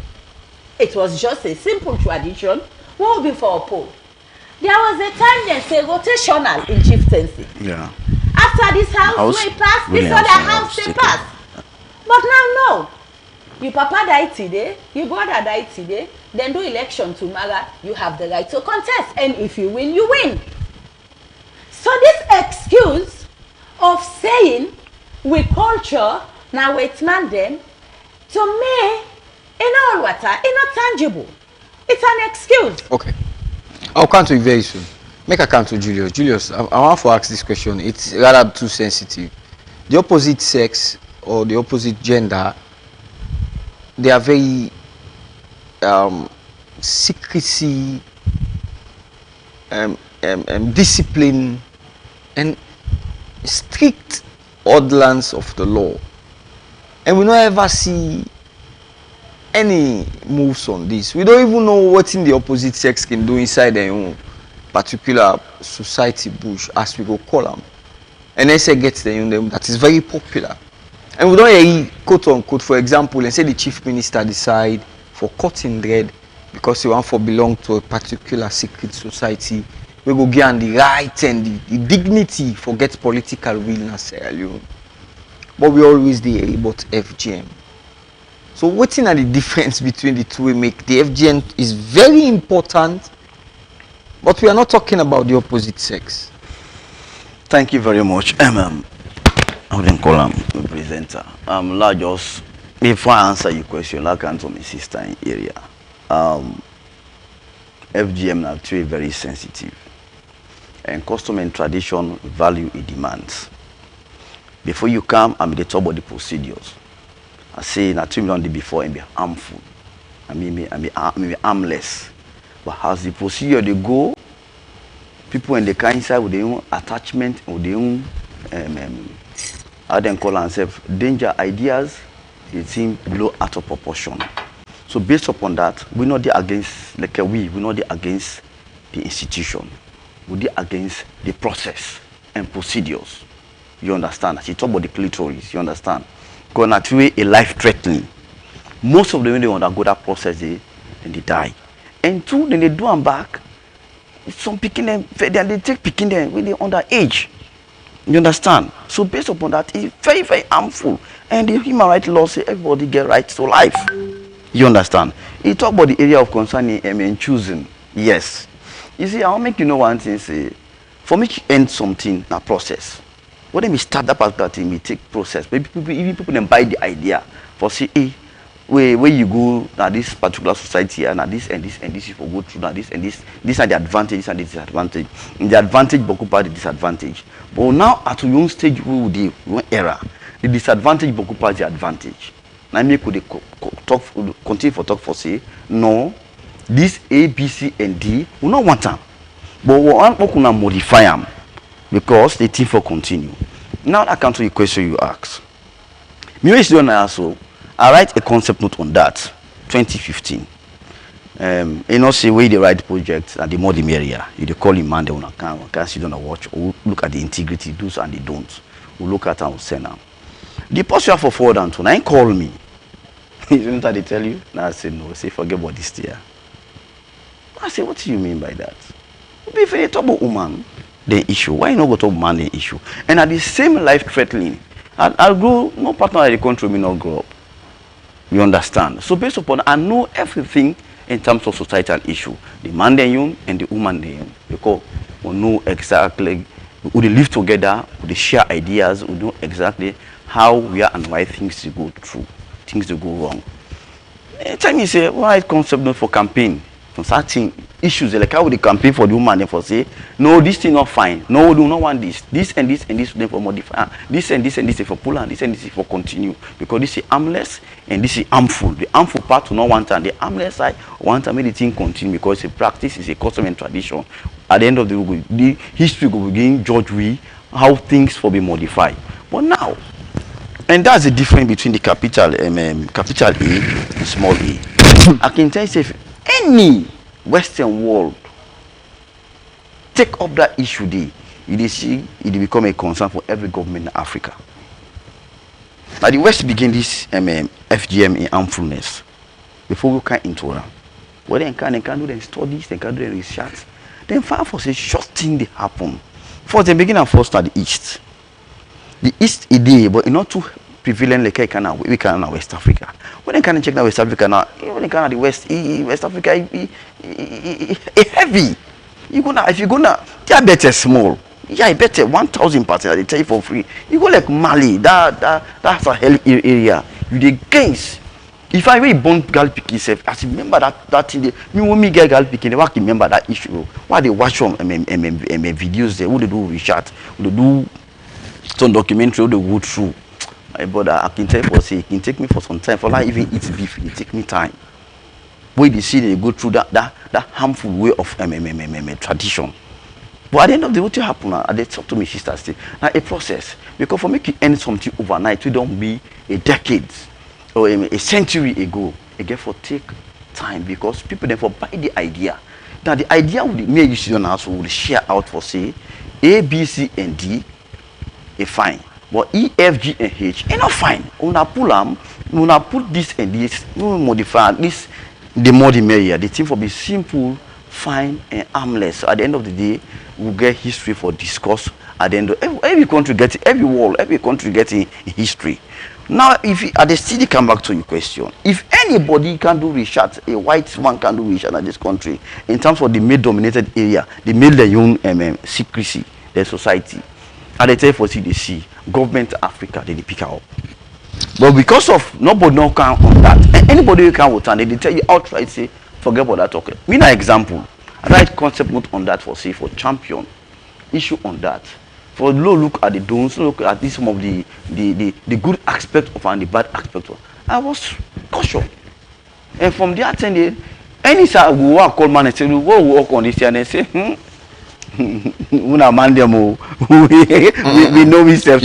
It was just a simple tradition. What would be for a poll? There was a time they say rotational in chieftaincy. Yeah. After this house we pass, this other house they pass. But now no. Your papa died today, your brother died today, then do election tomorrow, you have the right to contest. And if you win, you win. So this excuse of saying we culture, now wait man them, to me, in all water, it's not tangible. It's an excuse. Okay. I'll come to you very soon. Make a come to Julius. Julius, I want to ask this question. It's rather too sensitive. The opposite sex or the opposite gender, they are very secrecy, discipline, and strict ordinance of the law. And we don't ever see any moves on this. We don't even know what in the opposite sex can do inside their own particular society bush, as we go call them. And then say gets them that is very popular. And we don't hear quote unquote, for example, and say the chief minister decide for cutting dread because he want to belong to a particular secret society. We go give them the right and the dignity for get political will in Sierra Leone. But we always hear about FGM. So what's in the difference between the two we make? The FGM is very important, but we are not talking about the opposite sex. Thank you very much, I wouldn't call him a presenter. Just before I answer your question, I can to my sister in area. FGM are actually very sensitive, and custom and tradition value it demands. Before you come, I'm the top of the procedures. I say not 2 million before and be harmful. I mean harmless. But as the procedure they go, people in the car inside with their own attachment, with their own how they call themselves danger ideas, they seem blow out of proportion. So based upon that, we're not there against we're not there against the institution. We're there against the process and procedures. You understand? As you talk about the clitoris, you understand? Because actually a life-threatening. Most of them when they undergo that process, then they die. And two, then they do them back. Some picking them, then they take picking them when they're underage. You understand? So based upon that, it's very, very harmful. And the human rights law say everybody get right to life. You understand? You talk about the area of concern in choosing. Yes. You see, I'll make you know one thing. Say, for me to end something, a process. When we start that particular thing, we take process. Maybe even people then buy the idea for say, hey, where you go now this particular society and this and this and this you go through now this and this. These are the advantages and the disadvantage. In the advantage, but occupy the disadvantage. But now at your own stage, we will do one era. The disadvantage, but occupy the advantage. Now me could talk continue for talk for say no. This A, B, C, and D we not want them, but we want to modify them. Because the thing for continue. Now I come to the question you ask. Me also, I write a concept note on that, 2015. You know, say where they write projects and the more the merrier. You they call him man, they can sit on a watch or look at the integrity, do's and they don't. We look at and we send them. The posture for forward and to nine call me. You know what they tell you? Now I say no, say forget about this year. I say, what do you mean by that? If you talk about woman, the issue. Why not go to man the issue? And at the same life threatening, I'll grow, no partner in the country will not grow up. You understand? So based upon, I know everything in terms of societal issue. The man they own and the woman they own. Because we know exactly, we live together, we share ideas, we know exactly how we are and why things to go through, things to go wrong. Tell me, say, why concept not for campaign? Certain issues like how would they campaign for the woman and for say no, this thing not fine, no, we do not want this and this and this for modify, this and this and this is for pull and this and this is for continue, because this is harmless and this is harmful. The harmful part will not want, and the harmless side want to make the thing continue because a practice is a custom and tradition. At the end of the history will begin judge we how things will be modified. But now, and that's the difference between the capital A and small a. I can tell you, if any Western world take up that issue, you see it become a concern for every government in Africa. Now the West begin this FGM in harmfulness before we can into it. Well, they can do their studies, they can do their research. Then far for say short thing they happen. First they begin and first at the East. The East is there, but it's not too prevalent like we can in West Africa. When they can check now West Africa now, when they can the West Africa is heavy. You gonna if you gonna they are better small. Yeah, I better 1,000%. They tell you for free. You go like Mali, that's a hell area. You the gains. If I really born girl picking self, I remember that thing. Me when me get girl picking, they want to remember that issue. Why they watch some videos there? Who they do research? Who they do some documentary? Who they go through? My brother, I can tell you for say, it can take me for some time. For like even eat beef, it take me time. where they see they go through that harmful way of tradition. But at the end of the day, what will happen now? They talk to me, sister, say, now a process. Because for making end something overnight, we don't be a decade or a century ago. Again, for take time because people therefore buy the idea. Now the idea would may you see on us will share out for say A, B, C, and D, a fine. But E, F, G, and H, not fine. Una put this and this, we modify at least the more the merrier. The thing for be simple, fine, and harmless. So at the end of the day, we'll get history for discourse. At the end of every country gets every world, every country gets in history. Now, if you, at the still come back to your question, if anybody can do research, a white man can do research in this country in terms of the male-dominated area, the male secrecy, the society, and they tell for CDC, government Africa, they pick up. But because of nobody no can on that, anybody who can and they tell you outright say, forget about that talking. We know example. I write concept note on that for say for champion issue on that. For look at the don'ts, look at this some of the good aspect of and the bad aspect of. I was cautious. And from there attended any side we walk call man and say, what we work on this and they say, we know ourselves.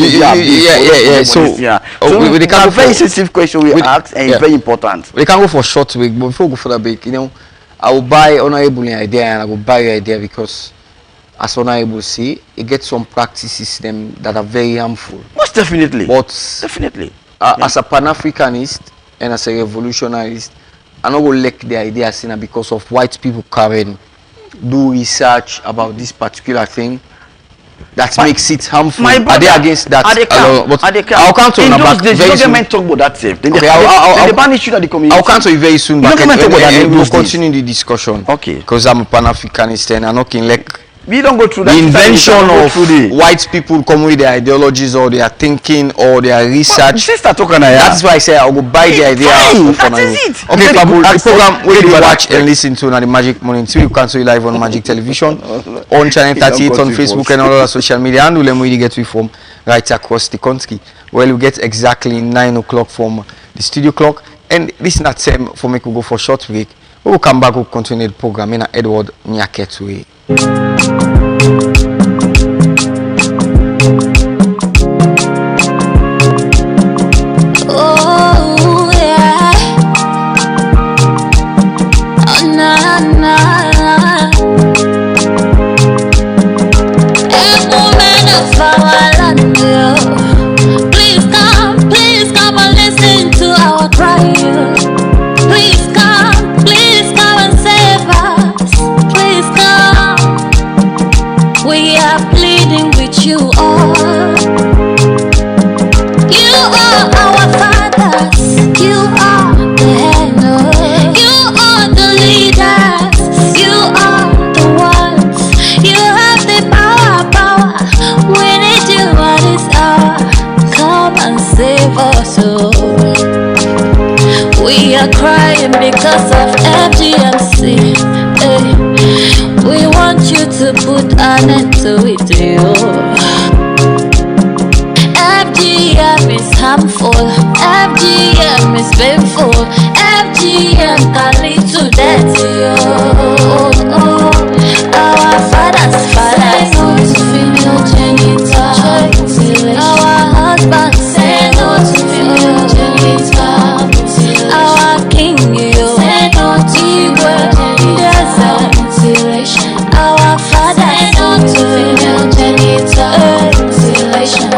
So we can very sensitive question we ask and it's very important. We can go for short break, but before we go for the break, I will buy Honorable an idea and I will buy your idea because as Honorable say, it gets some practices them that are very harmful. Most definitely. But definitely. As a Pan-Africanist and as a revolutionarist, I don't go like the idea because of white people carrying do research about this particular thing that makes it harmful. Are they against that? I'll come to you back very soon. Government talk about that safe. Then they ban issue that the community. I'll come to you very soon back and we'll continue the discussion. Okay. Because I'm a Pan-Africanist and I'm not in like we don't go through that. The invention of white people come with their ideologies or their thinking or their research. That's why I say I will buy the idea. That is it. Okay, Pabu, the program where you watch and listen to now the Magic Morning Tea. You can see live on Magic Television, on Channel 38, on Facebook and all other social media. And we'll really get we from right across the country. Well, we get exactly 9 o'clock from the studio clock. And this is not time for me to go for a short break. We will come back, we'll continue the program in Edward Nyaketwe. Oh yeah, oh na na. A woman of our land, please come and listen to our cry. Please come and save us. Please come. We are pleading with you all. You are our fathers. You are the head. You are the leaders. You are the ones. You have the power. We need you at this hour. Come and save us all. We are crying because of FGMC. We want you to put an end to it, FGM is harmful, FGM is painful, FGM can lead to death, Our fathers no to female genital mutilation. Our husbands say no to female genital mutilation. Our king, say no to desert mutilation. Our father say no to female genital mutilation.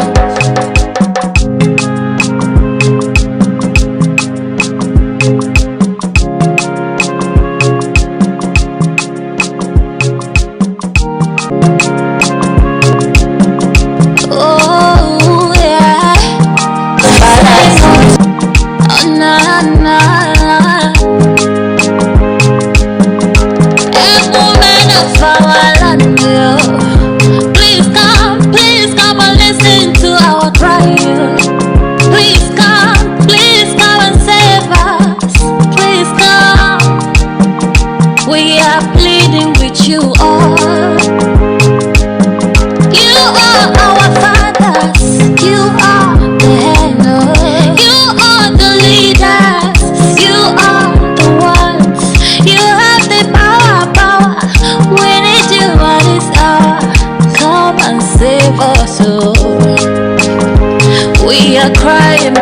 Oh yeah, oh na na. A woman of our land, please come and listen to our cry. Please come and save us. Please come. We are pleading with you all. You are our fathers. You are the head. You are the leaders. You are the ones.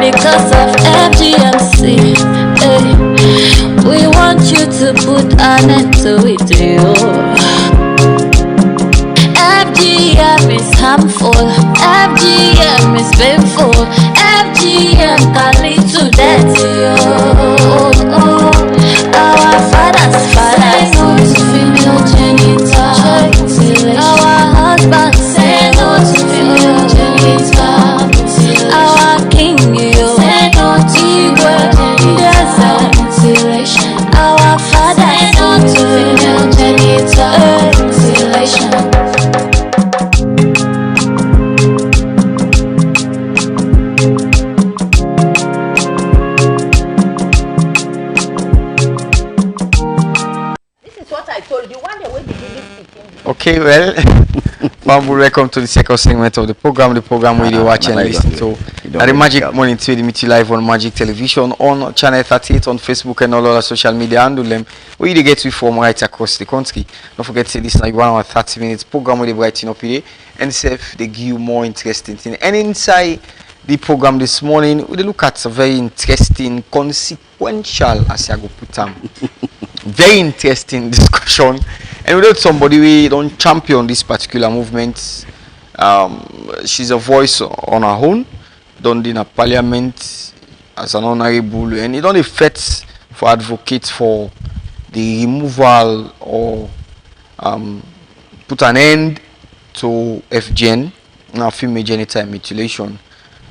because of FGMC. We want you to put an end to it, yo. FGM is harmful, FGM is painful, FGM can lead to death, yo. Our fathers say no to female genital mutilation. Our husbands say no to female genital mutilation. Our king, yo, say no to genital mutilation. Our fathers say no to female genital mutilation. Okay, well, Bamboo, welcome to the second segment of the program where you watch and listen to the Magic Morning Tea, meet you live on Magic Television, on Channel 38, on Facebook and all other social media handle them, where you get to from right across the country. Don't forget to listen to 1 hour 30 minutes program where they brighten up today and self they give you more interesting things. And inside the program this morning, we look at a very interesting, consequential, as I go put them, very interesting discussion. And without somebody we don't champion this particular movement, she's a voice on her own, done in a parliament as an honorable, and it don't affect for advocates for the removal or put an end to FGM, female genital mutilation,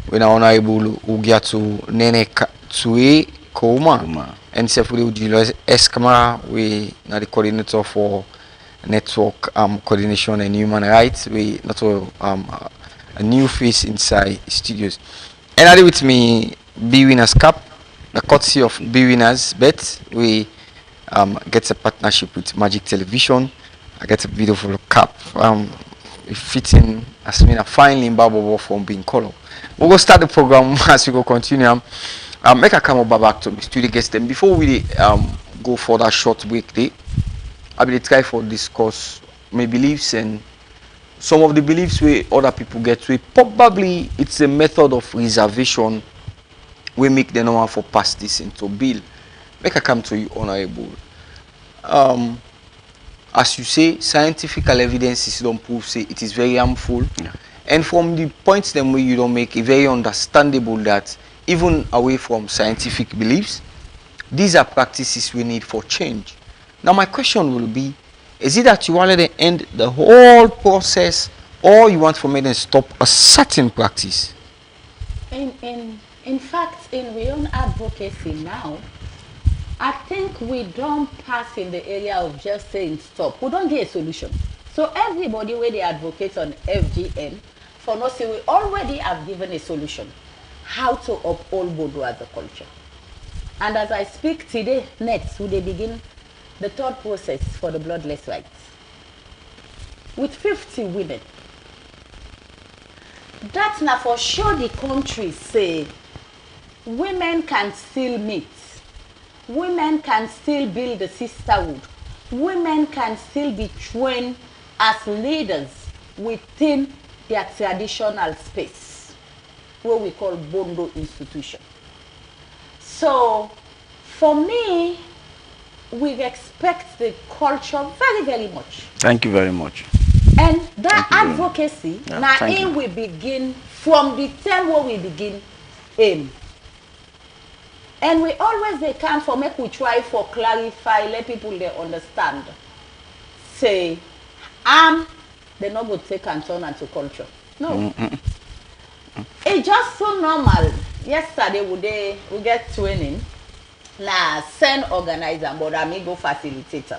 when our honorable Ugiatu Nene Tsue Kouma and Sefuli Ujilo Eskama, we are the coordinator for network coordination and human rights. We not a new face inside studios. And I with me B Winners Cup, the courtesy of B Winners Bet. We get a partnership with Magic Television. I get a beautiful cap. Fitting as me a finely in Babo from being color. We'll go start the program as we go continue. Make a come back to me studio guests them before we go for that short break day. I will try for discuss my beliefs and some of the beliefs where other people get to. Probably it's a method of reservation we make the normal for pass this into bill. Make I come to you, honorable. As you say, scientific evidences don't prove say it is very harmful. Yeah. And from the points then where you don't make it very understandable that even away from scientific beliefs, these are practices we need for change. Now my question will be, is it that you want to end the whole process or you want for me to stop a certain practice? In fact, in we own advocacy now, I think we don't pass in the area of just saying stop. We don't get a solution. So everybody where they advocate on FGM, for no say we already have given a solution. How to uphold Bodo as a culture. And as I speak today, next, will they begin the third process for the bloodless rights with 50 women. That's not for sure the country say women can still meet, women can still build a sisterhood, women can still be trained as leaders within their traditional space, what we call Bondo institution. So for me, we respect the culture very, very much. Thank you very much. And that advocacy, now aim we begin from the time where we begin aim. And we always they come for make we try for clarify, let people they understand. Say, they not go take and turn into culture. No. It's just so normal. Yesterday we get training. Now send organizer, but I go facilitator.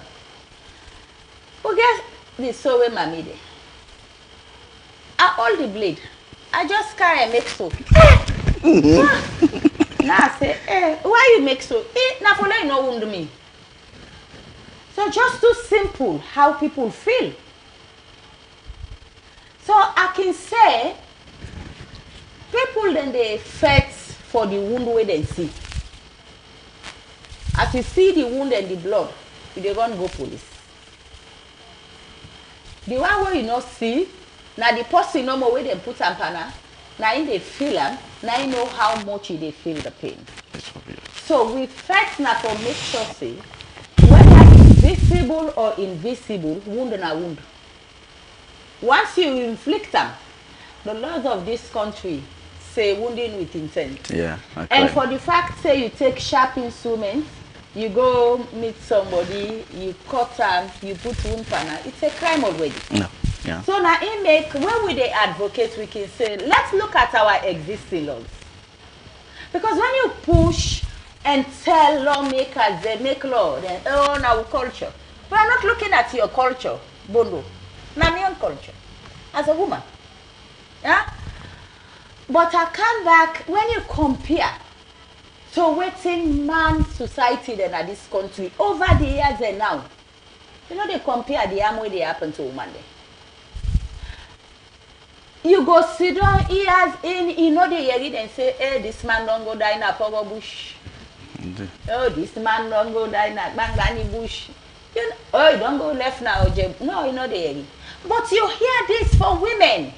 We get the sowe mamide. I hold the blade. I just carry and make so. Now I say, why you make so? Now for you no wound me. So just too simple how people feel. So I can say, people then they fight for the wound where they see. As you see the wound and the blood, they run go police. The one where you not see, now the person no more where they put ampana, now in they feel them, now you know how much they feel the pain. That's obvious. So we first now for make sure say whether it's visible or invisible, wound na wound. Once you inflict them, the laws of this country say wounding with intent. Yeah. And for the fact say you take sharp instruments, you go meet somebody, you cut them, you put wound panel, it's a crime already. No. Yeah. So now in make when we they advocate, we can say let's look at our existing laws. Because when you push and tell lawmakers they make law, then oh now culture. We are not looking at your culture, Bondo. Now my own culture. As a woman. Yeah? But I come back when you compare to waiting man society then at this country over the years and now. You know they compare the harm where they happen to woman there. You go sit down years in, you know they hear it and say, hey, this man don't go die in a power bush. Oh, this man don't go die in a Bangani bush. You know, oh, you don't go left now, Jeb. No, you know they hear it. But you hear this for women.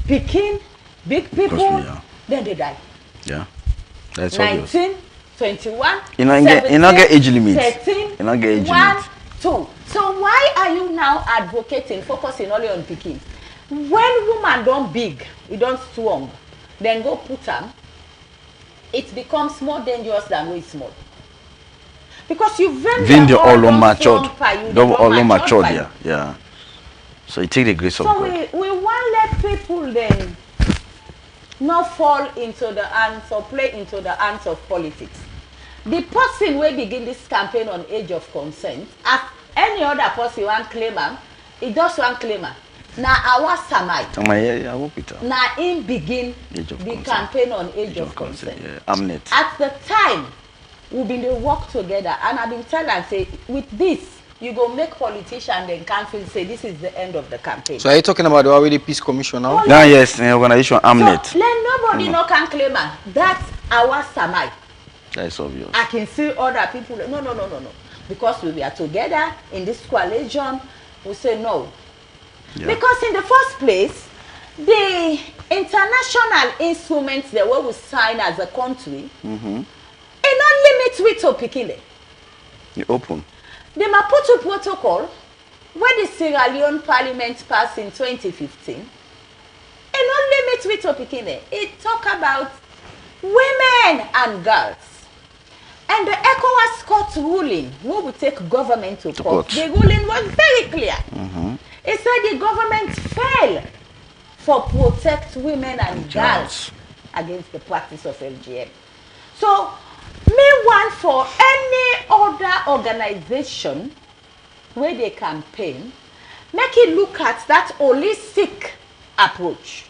Picking big people, yeah. Then they die. Yeah. That's 19, 21, you not get age limit. 13, you not get age 1, limit. 2. So why are you now advocating, focusing only on picking? When woman don't big, it don't strong, then go put them, it becomes more dangerous than when it's small. Because you when the all matured. Don't all matured, yeah. Yeah. So you take the grace of God. So we want let people then not fall into the hands or play into the hands of politics. The person will begin this campaign on age of consent, as any other person want claimer, it just want claimer. Now our Samai. Now in begin the campaign on age of consent. Yeah. Amnet. At the time, we've been work together, and I've been telling and say with this. You go make politicians then campaign say this is the end of the campaign. So are you talking about the Awidi Peace Commission now? Oh, yes, the organization Amnet. So let nobody no can claim that's our Samai. That's obvious. I can see other people. No. Because we are together in this coalition, we say no. Yeah. Because in the first place, the international instruments that we sign as a country, it not limit we to picking it. You open. The Maputo Protocol, where the Sierra Leone Parliament passed in 2015, and not limit with topic in it. It talk about women and girls. And the ECOWAS court ruling, who would take government to court, the ruling was very clear. It said the government failed for protect women and girls against the practice of LGM. So, me want for any other organization where they campaign, make it look at that holistic approach.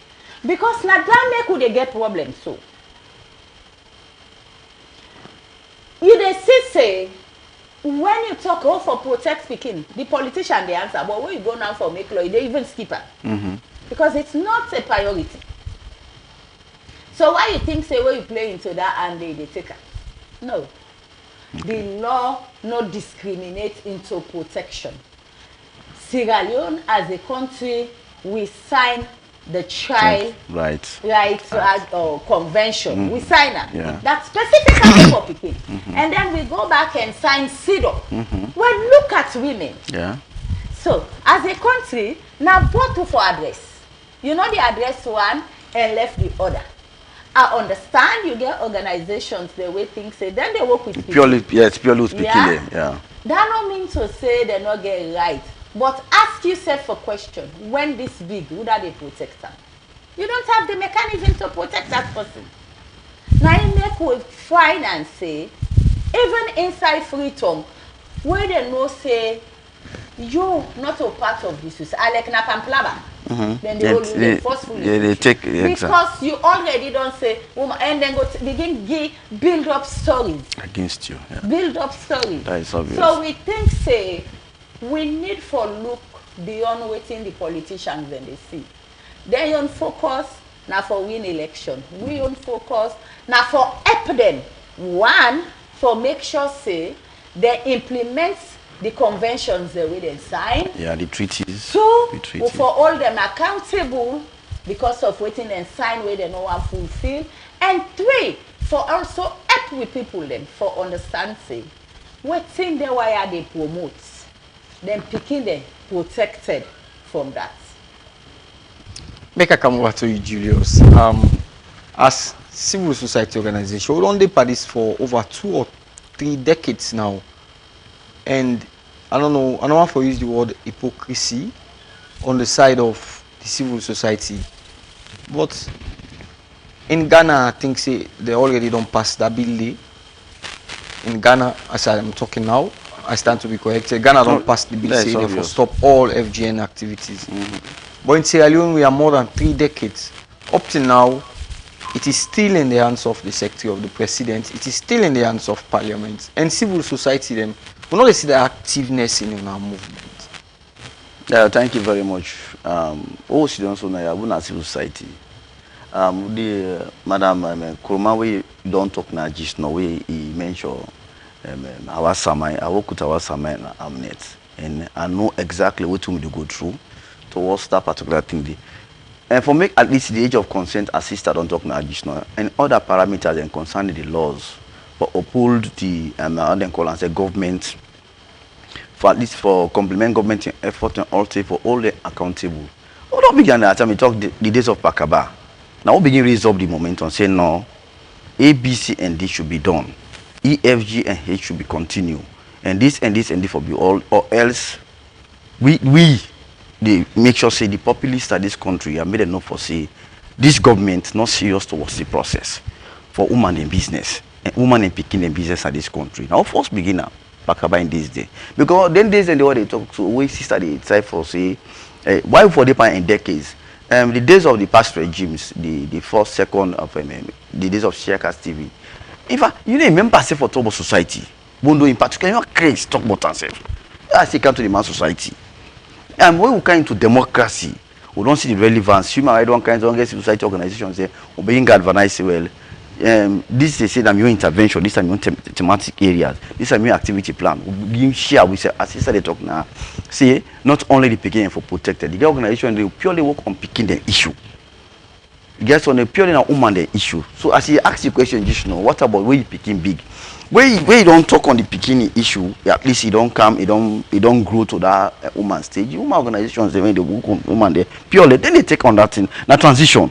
Because na that make they get problems so. You they say when you talk for protect speaking, the politician they answer, but when you go now for make law, they even skip it. Because it's not a priority. So why you think say when you play into that and they take it? No. The law not discriminate into protection. Sierra Leone as a country, we sign the child rights convention. We sign it. Yeah. That's specifically for people. And then we go back and sign CEDAW. Well, look at women. Yeah. So as a country, now both for address. You know the address one and left the other. I understand you get organizations the way things say, then they work with people. It's purely speaking. Yeah. That don't mean to say they not get it right. But ask yourself a question. When this big, would they protect them? You don't have the mechanism to protect that person. Now you make we find and say, even inside Freetown, where they know say, you not a part of this, I like Napamplaba. Then they forcefully take because you already don't say woman, and then go begin build up stories against you. Yeah. Build up stories. That is obvious. So we think say we need for look beyond waiting the politicians when they see. They on focus now for win election. We on focus now for help them. One for make sure say they implement the conventions that we then sign. Yeah, the treaties. Two, for all them accountable because of waiting and sign where they no one fulfill. And 3, for also help with people then for understand say waiting the why they promote, then picking them protected from that. Make I come over to you, Julius. As civil society organization, we don't do this for over 2 or 3 decades now. And I don't want to use the word hypocrisy on the side of the civil society. But in Ghana, I think they already don't pass that bill. In Ghana, as I'm talking now, I stand to be corrected. Ghana don't pass the bill saying they stop all FGN activities. But in Sierra Leone, we are more than 3 decades. Up till now, it is still in the hands of the Secretary of the President. It is still in the hands of Parliament. And civil society, them, we not see the activeness in our movement. Yeah, thank you very much. Also, also now, civil society. Madam Kuruma, we don't talk now, just no way he mentioned our summer. I work with our summer and Amnet, and I know exactly what we do go through towards that particular thing. And for me, at least the age of consent assist, I don't talk now, just no, and other parameters and concerning the laws, but uphold the government. For at least for complement government effort and also for all the accountable. We don't begin at time we talk the days of Pakaba. Now we begin raise up the momentum, say no, A, B, C, and D should be done. E, F, G, and H should be continued. And this and this and this will be all, or else we they make sure say the populists of this country are made enough for say this government not serious towards the process for women in business and women in picking in business at this country. Now first beginner. Pakaba in this day, because then days and the way they talk to we sister they try for say why for the in decades the days of the past regimes, the first second of the days of Sharekas TV, in fact you know remember say for Tobo society Bondo in particular you know crazy talk about themselves. I say come to the man society, and when we come into democracy we don't see the relevance human rights one kind of society organizations say we being galvanized well. This they say that your intervention, this is your thematic areas, this is your activity plan. We share with as they talk now. See, not only the picking for protected, the organization they purely work on picking the issue. Guess on the purely on woman the issue. So as you ask the question, just know what about where you picking big? Where you don't talk on the picking issue, at least you don't come, you don't grow to that woman stage. Woman organizations they when they work on woman there purely, then they take on that thing, that transition.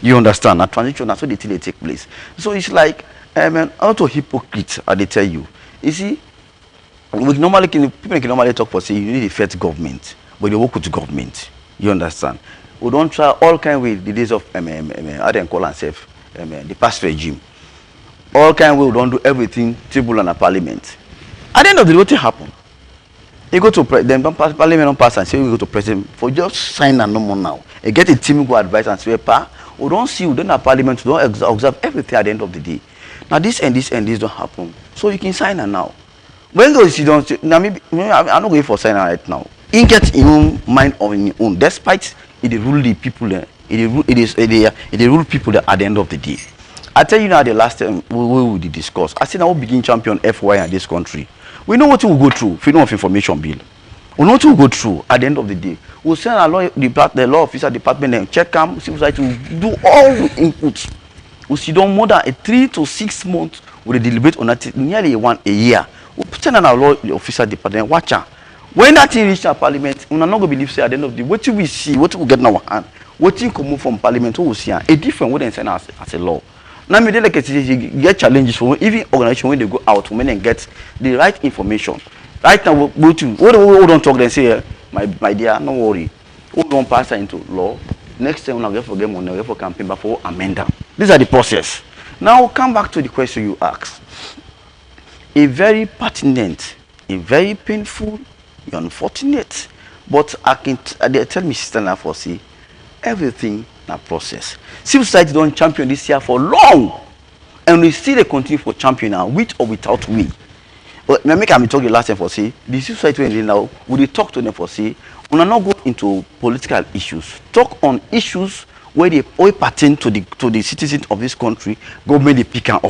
You understand? That transition, that's what they take place. So it's like, out of hypocrite, they tell you. You see, people can normally talk for say you need a fair government, but they work with the government. You understand? We don't try all kind with the days of how they call themselves, the past regime. All kind we don't do everything tribunal and a parliament. At the end of the day, what happen? You go to parliament don't pass and say we go to president for just sign and no more now. You get a team go advise and say, pa. We don't see, we don't have parliament, we don't observe everything at the end of the day. Now this and this and this don't happen. So you can sign her now. When those you don't, now maybe I'm not going for sign right now. He gets his own mind of his own, despite it rule the people, it rule people at the end of the day. I tell you now the last time we will discuss. I said now we begin champion FY in this country. We know what we will go through, freedom of information bill. We know what we will go through at the end of the day. We'll send the law officer department and check them, civil society will do all the inputs. We'll see them more than a 3 to 6 months with a deliberate on that nearly a year. We'll send our law officer department, watch her. When that thing reaches our parliament, we're not going to believe say at the end of the day, what we see, what we get in our hand, what thing come from parliament, we will see a different way than send us as a law. Now, me like you get challenges for even organization when they go out when they get the right information. Right now, we don't talk and say, my dear, no worry. We don't pass that into law. Next time, we're going to forget money, we're going for campaign, but for amend them. These are the process. Now, come back to the question you asked. A very pertinent, a very painful, unfortunate, but they tell me, sister, now for see everything na process. Civil society don't champion this year for long, and we still they continue for champion now, with or without we. But me make me talk the last time for say the civil society when now we dey talk to them for say we not go into political issues. Talk on issues where they all pertain to the citizens of this country. Government they pick up.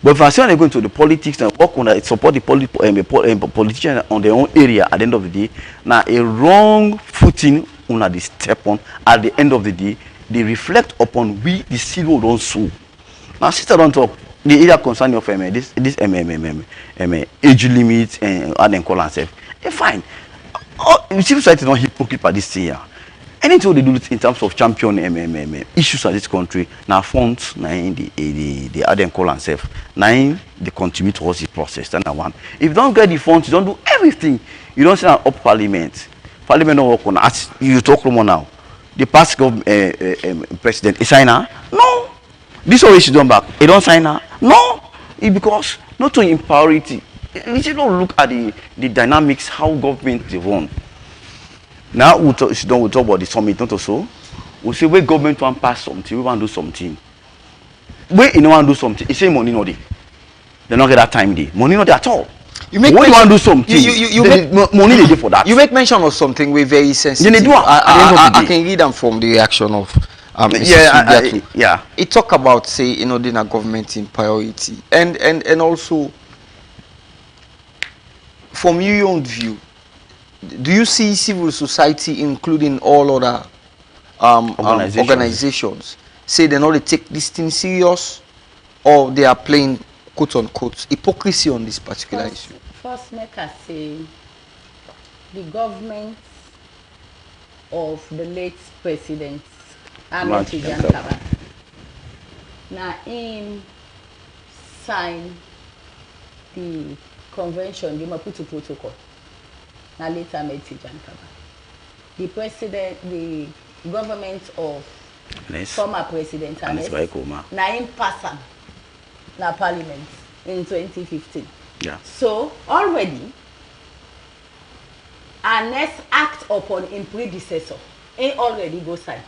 But if I say they go into the politics and work on support the politicians on their own area at the end of the day, now a wrong footing on the step on at the end of the day, they reflect upon we the seed we don't sow. Now, sister don't talk. The area concerning of this age limit and other call and self. Fine. Civil society is not hypocrite by this year. Anything they do in terms of champion issues of this country, now funds, now in the other call and self, now they contribute towards the process. That's one. If you don't get the funds, you don't do everything. You don't send up parliament. Parliament don't work on. As you talk now, the past president is signer. No. This always is done back. He don't sign her. No. Because not to in priority. You should not look at the dynamics how government they run. Now we'll talk about the summit, not also. We'll say where government want pass something, we want to do something. Where you don't want to do something, it's say money not there. They not get that time there. Money not there at all. You make when you want to do something, you make money they there for that. You make mention of something we're very sensitive. I can read them from the reaction of yeah. It talk about say the government in priority and also from your own view, do you see civil society, including all other organizations, say they not take this thing serious, or they are playing quote unquote hypocrisy on this particular issue? First, make us say the government of the late president Ahmed Tidiane now him sign the convention, the Maputo Protocol. Now later Ahmed Tidiane the president, the government of former president Ahmed now him pass na parliament in 2015. Yeah. So already our next act upon in predecessor ain't already go sign.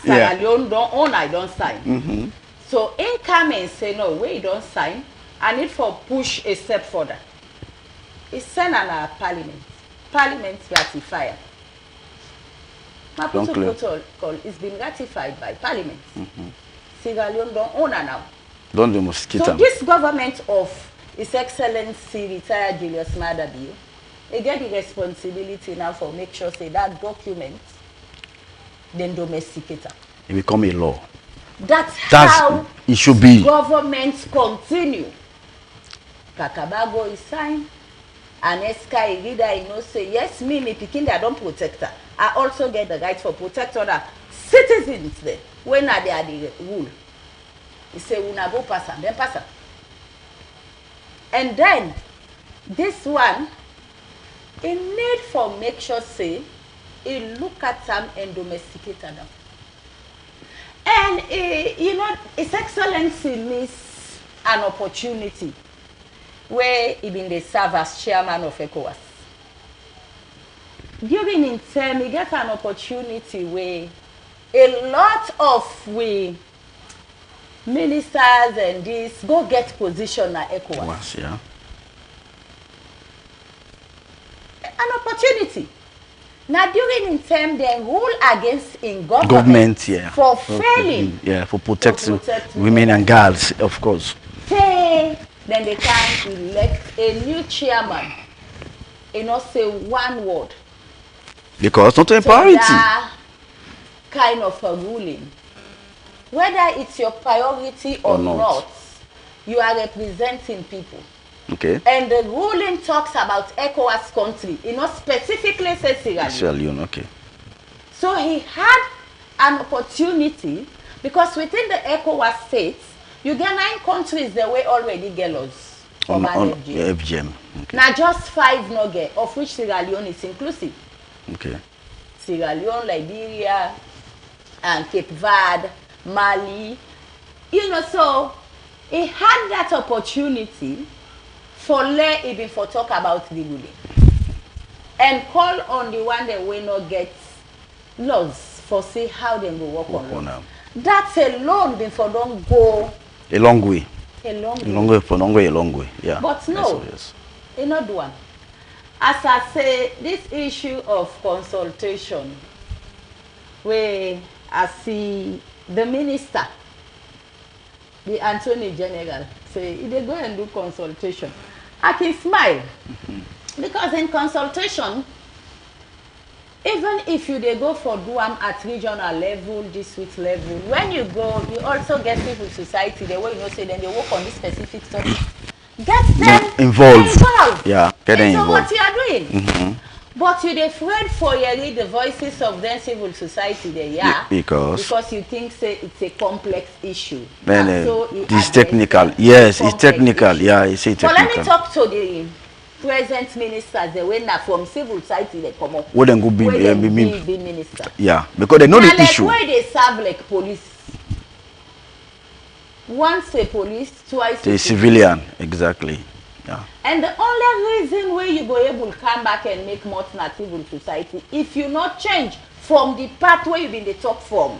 Sierra Leone don't own, I don't sign. So in come and say no, we don't sign. I need for push a step further. It's sent on our parliament. Parliament ratified. Maputo Protocol is been ratified by parliament. Sierra Leone don't own her now. Don't do mosquito. So this government of His Excellency retired Julius Maada Bio, they get the responsibility now for make sure say that document then domesticate. It become a law. That's how it should be. Governments continue. Kakabago is signed. And SK reader say yes, me Pikin, I don't protect her. I also get the right for protect other citizens there. When are they are the rule? He say una go pass them, then pass them. And then this one, it need for make sure say it look at them and domesticate them. And His Excellency miss an opportunity where he been the serve as chairman of ECOWAS. During his term, he get an opportunity where a lot of we ministers and this go get position at ECOWAS. Yeah. An opportunity. Now during in term they rule against in government yeah. for failing. Yeah, for protecting women and girls, of course. Then they can elect a new chairman and not say one word. Because not a priority. That kind of a ruling. Whether it's your priority or not, you are representing people. Okay. And the ruling talks about ECOWAS country. It not specifically says Sierra Leone. Okay. So he had an opportunity because within the ECOWAS states, you get 9 countries that way already get laws on FGM. Okay. Now just 5 no get, of which Sierra Leone is inclusive. Okay. Sierra Leone, Liberia, and Cape Verde, Mali. So he had that opportunity for let even for talk about the ruling and call on the one that will not get laws for see how they will work on law. That's alone before don't go a long way. A long way. Yeah. But no, another one. As I say, this issue of consultation, where I see the minister, the Attorney General, say if they go and do consultation, I can smile. Because in consultation, even if you they go for do am at regional level, district level, when you go, you also get civil society, the way you know say then they work on this specific topic. Get them involved. Yeah, get them involved. What you are doing. But you're afraid for you the voices of then civil society there, yeah? Because you think say it's a complex issue. Then, so it's technical. Yes, it's technical. Issue. Yeah, it's technical. But let me talk to the present ministers, the way now from civil society they come up. What then go be minister? Yeah, because they know the issue. Why they serve like police? Once a police, twice a civilian. Exactly. Yeah. And the only reason where you go able to come back and make more civil society if you not change from the path where you've been the top from.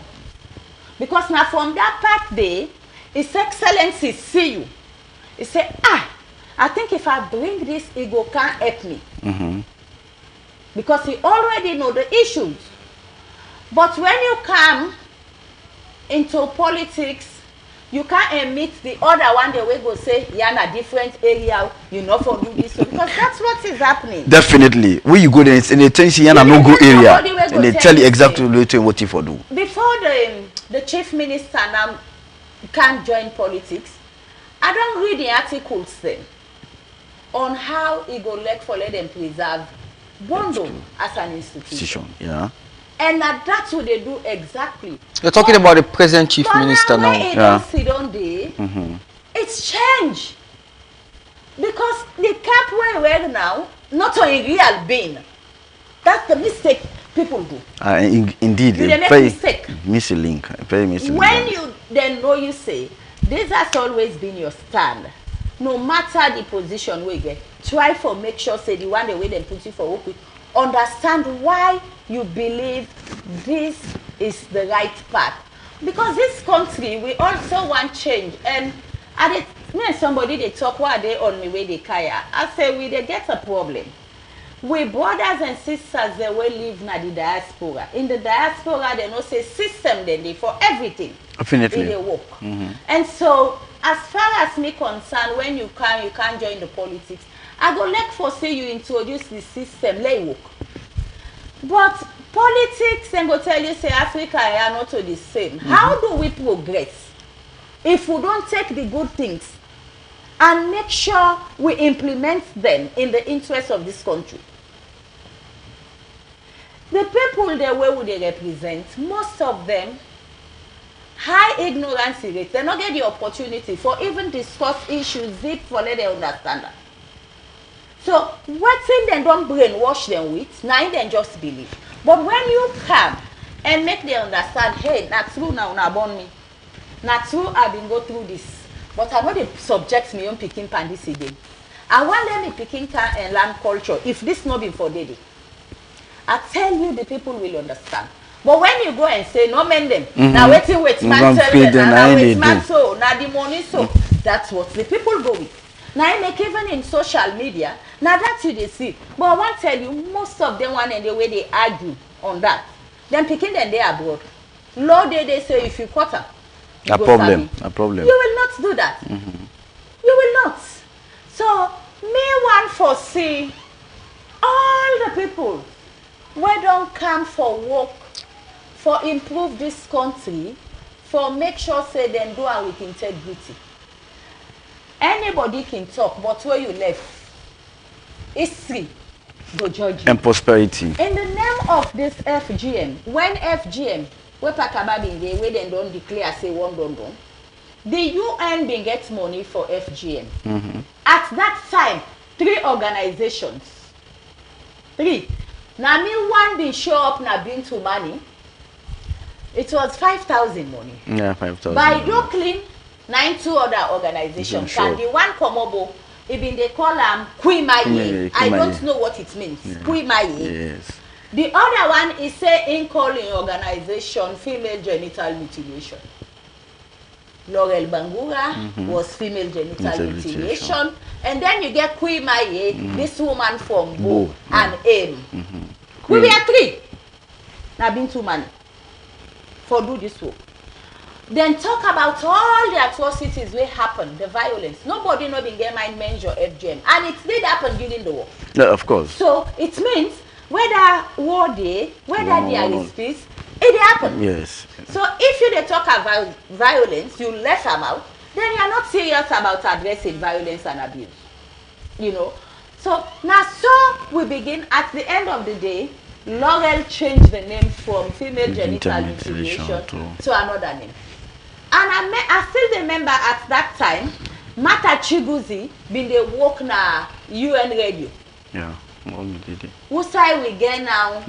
Because now from that path there, His Excellency see you. He say, I think if I bring this, ego can't help me. Because he already know the issues. But when you come into politics, you can't admit the other one the way go say you're in a different area, you know for do this. So because that's what is happening. Definitely. When you go there and they tell you you're in a no go area and they tell you exactly what you for do. Before the chief minister now can't join politics, I don't read the articles then on how he go let them preserve Bondo as an institution. Yeah. And that's what they do exactly. You're talking about the present chief minister now. Yeah. It's change. Because the cap we wear now, not a real being. That's the mistake people do. Indeed. You make mistake. Miss a link. Very miss a link. When you then know you say, this has always been your stand. No matter the position we get, try for make sure say the one the way they put you for work with, understand why you believe this is the right path. Because this country, we also want change. And me and somebody, they talk why they on me way they kaya. I say, they get a problem. We brothers and sisters, they will live in the diaspora. In the diaspora, they know say system then they for everything. Definitely. They work. And so, as far as me concerned, when you can't join the politics, I go like for say you introduce the system, let it work. But politics, and go tell you say Africa are not all the same. How do we progress if we don't take the good things and make sure we implement them in the interest of this country? The people the way they represent, most of them, high ignorance rate. They don't get the opportunity for even discuss issues deep for let them understand that. So, what thing they don't brainwash them with, now they just believe. But when you come and make them understand, hey, not true now, not born me. Not true, I've been go through this. But I know they subject me on picking pan this again. I want them picking can and learn culture. If this not been for Daddy, I tell you the people will understand. But when you go and say, no mend them, now wait, man, now wait, man, so, now the money, so, that's what the people go with. Now I make even in social media, now that's you they see. But I want to tell you, most of them want and the way they argue on that. Then picking them they abroad. Lord they say if you quarter. A problem. You will not do that. You will not. So me want foresee all the people where don't come for work, for improve this country, for make sure say them do it with integrity. Anybody can talk, but where you left, history go judge you. And prosperity. In the name of this FGM, when FGM, where Pakaba been there, where they don't declare say one don't, the UN been get money for FGM. At that time, 3 organizations. 3. Now me one been show up na been to money. It was 5,000 money. Yeah, 5,000. By Brooklyn, 92 other organizations. And the one Komobo, even they call them Kuimaye. I don't know what it means. Yeah. Kuimaye. Yes. The other one is say in calling organization female genital mutilation. Laurel Bangura was female genital mutilation. And then you get Kuimaye, this woman from Bo and AIM. We were 3. Now been 2 money for do this work. Then talk about all the atrocities that happen, the violence. Nobody know been get mind measure FGM. And it did happen during the war. Yeah, of course. So it means whether war dey, whether there is peace, it dey happen. Yes. So if you dey talk about violence, you let am out, then you are not serious about addressing violence and abuse. You know. So now so we begin. At the end of the day, Laurel changed the name from female genital mutilation to another name. And I still remember at that time, Martha Chiguzi been dey work na UN radio. Yeah. Who say we get now?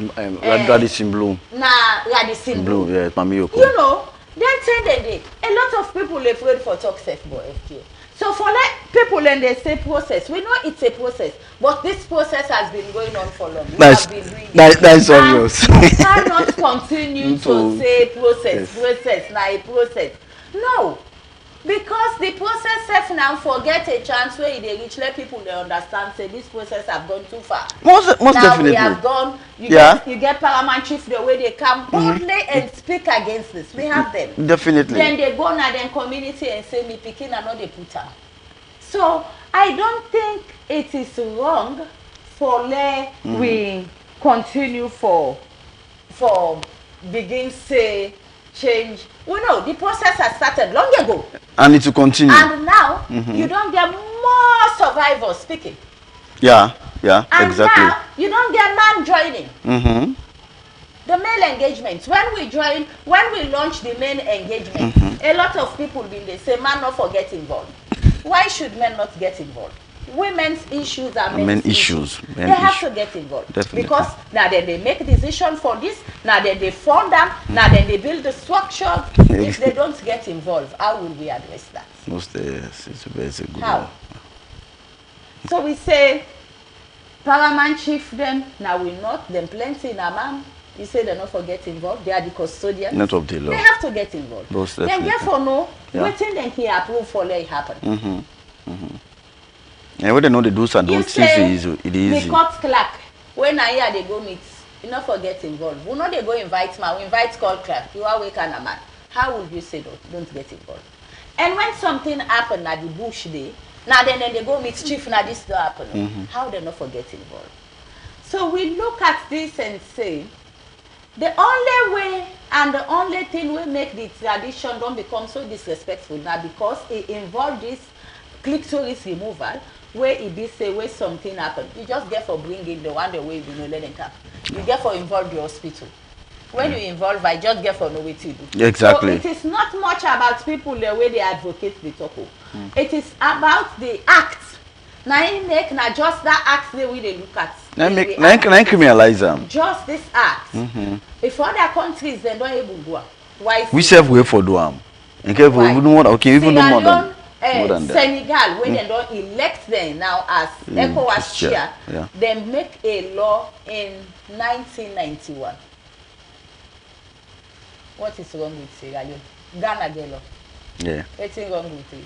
Radisson Bloom. Na Radisson Bloom. Yeah, Mami Yoko. You know, then say they a lot of people afraid for talk safe for FGM. So for like people and they say process, we know it's a process, but this process has been going on for long. That's obvious. We cannot continue to say process, now a process. No. Because the process self now forget a chance where they reach, let people they understand say this process have gone too far. Most now definitely. We have gone, you get Paramount Chief the way they come boldly and speak against this. We have them. Definitely. Then they go now then community and say me picking another putter. So I don't think it is wrong for we continue for begin say change. We know the process has started long ago. And it will continue. And now you don't get more survivors speaking. Yeah, and exactly. Now you don't get man joining. The male engagement. When we launch the male engagement, a lot of people been they say man not forget involved. Why should men not get involved? Women's issues are men's issues. They have to get involved. Definitely. Because now then they make decisions for this, now then they fund them, now then they build the structure. If they don't get involved, how will we address that? Most yes, it's a very good how? So we say Paramount Chief them, now we not them plenty in Amam. You say they not forget involved. They are the custodians. Not of the law. They have to get involved. Most then therefore no, waiting then he approve for let it happen. And when they know the do's and don'ts, it is easy. The court clerk, when I hear they go meet, you not forget involved. We know they go invite man, we invite court clerk. You are wake and a man. How would you say don't get involved? And when something happen at the bush day, now then they go meet chief, now this don't happen. How they not forget involved? So we look at this and say, the only way and the only thing we make the tradition don't become so disrespectful now because it involves this clitoris removal where it be say where something happen. You just get for bringing the one the way you know let them come. You get for involve the hospital. When you involve, I just get for know what to do. Exactly. So it is not much about people the way they advocate the talk. It is about the act. Now you make now just that act the way they look at. Now criminalize them. Just this act. If other countries they don't able to go. Why? We serve way for do am. Okay, even more. Okay, even no more than. Senegal, when they don't elect them now as ECOWAS chair, they make a law in 1991. What is wrong with Sierra Leone? Ghana get law. Yeah. What's wrong with it?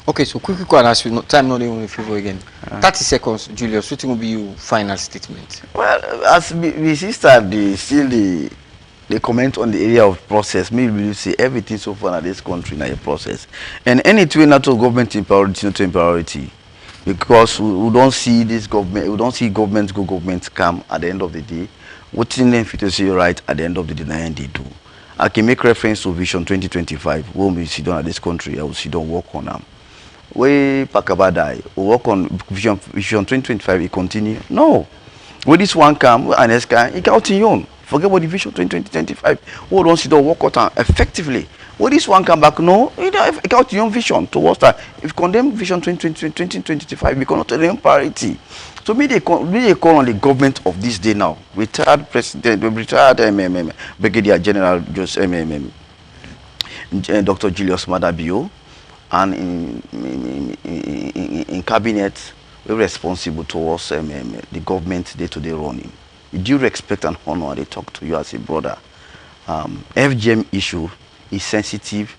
Okay, so quickly and ask you, time not even in favor again. 30 seconds, Julius, what will be your final statement? Well, as we start they comment on the area of process. Maybe you see everything so far in this country in a process. And anything not to government in priority, not in priority. Because we don't see this government, we don't see government come at the end of the day. What's in them to say right at the end of the day, they do. I can make reference to Vision 2025. When we sit down at this country, I will sit down work on them. We Pakabadai, we work on Vision 2025, it continue. No. When this one come, and this guy, it continue. Forget about the Vision 2025. We don't sit down work on effectively. When this one come back, no, it got your vision towards that. If condemn Vision 2025, we cannot tell them parity. So they call on the government of this day now. Retired President, retired Brigadier General Dr. Julius Maada Bio, and in cabinet, we're responsible towards the government day-to-day running. With due respect and honor, they talk to you as a brother. FGM issue is sensitive.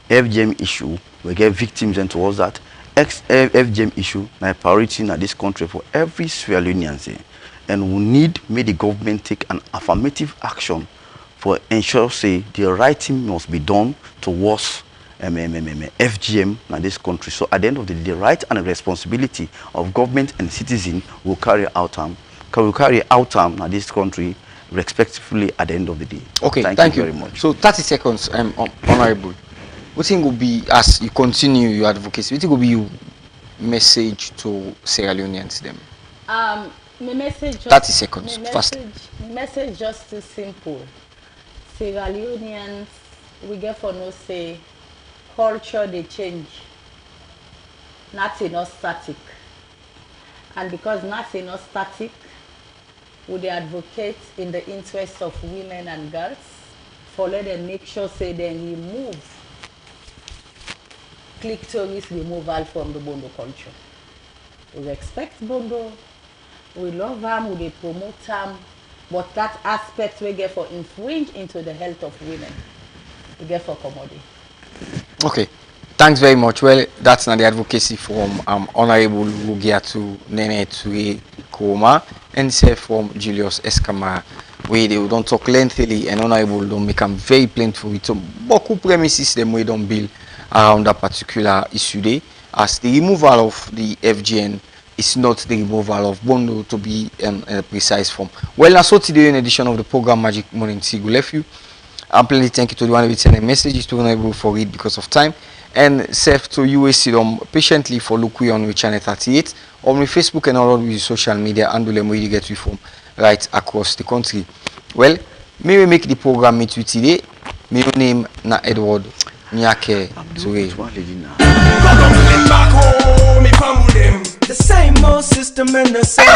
FGM issue, we get victims and towards that. FGM issue, na priority in this country for every Sierra Leonean. And we need the government take an affirmative action for ensure say the right thing must be done towards FGM in this country. So at the end of the day, the right and the responsibility of government and citizen will carry out can we carry out in this country respectively at the end of the day. Okay, thank you very much. So 30 seconds, Honorable. What thing will be, as you continue your advocacy, what thing will be your message to Sierra Leoneans them? My message just, 30 seconds, fast. My message just too simple. Sierra Leoneans, we get for no say, culture they change. Nothing not static. And because nothing not static, would they advocate in the interest of women and girls for let them make sure say they remove clitoris removal from the Bondo culture. We respect Bondo, we love them, we promote them, but that aspect we get for infringe into the health of women, we get for commodity. Okay, thanks very much. Well, that's not the advocacy from Honorable Rugiatu Nene Ture Koma and say from Julius Escamara, where they don't talk lengthily and Honorable don't make them very plentiful with some beaucoup premises them we don't build around that particular issue there, as the removal of the FGN is not the removal of Bondo to be in a precise form. Well, that's what today in edition of the program Magic Morning Tea will left you. I'm plenty thank you to the one who sent messages to Honorable for it because of time. And safe to you sit patiently for look we on with channel 38 on with Facebook and all of the social media and do them where you get we from right across the country. Well, may we make the program meet with today. My name na Edward Nyake Ture. The same old system and the same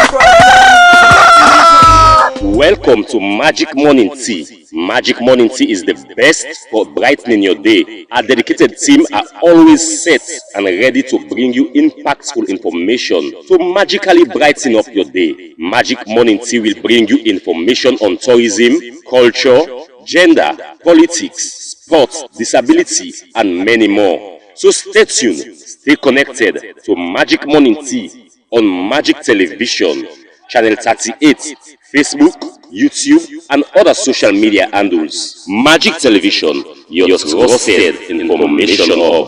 Welcome to Magic Morning Tea. Magic Morning Tea is the best for brightening your day. Our dedicated team are always set and ready to bring you impactful information to magically brighten up your day. Magic Morning Tea will bring you information on tourism, culture, gender, politics, sports, disability, and many more. So stay tuned, stay connected to Magic Morning Tea on Magic Television, Channel 38, Facebook, YouTube, and other social media handles. Magic Television, your trusted information hub.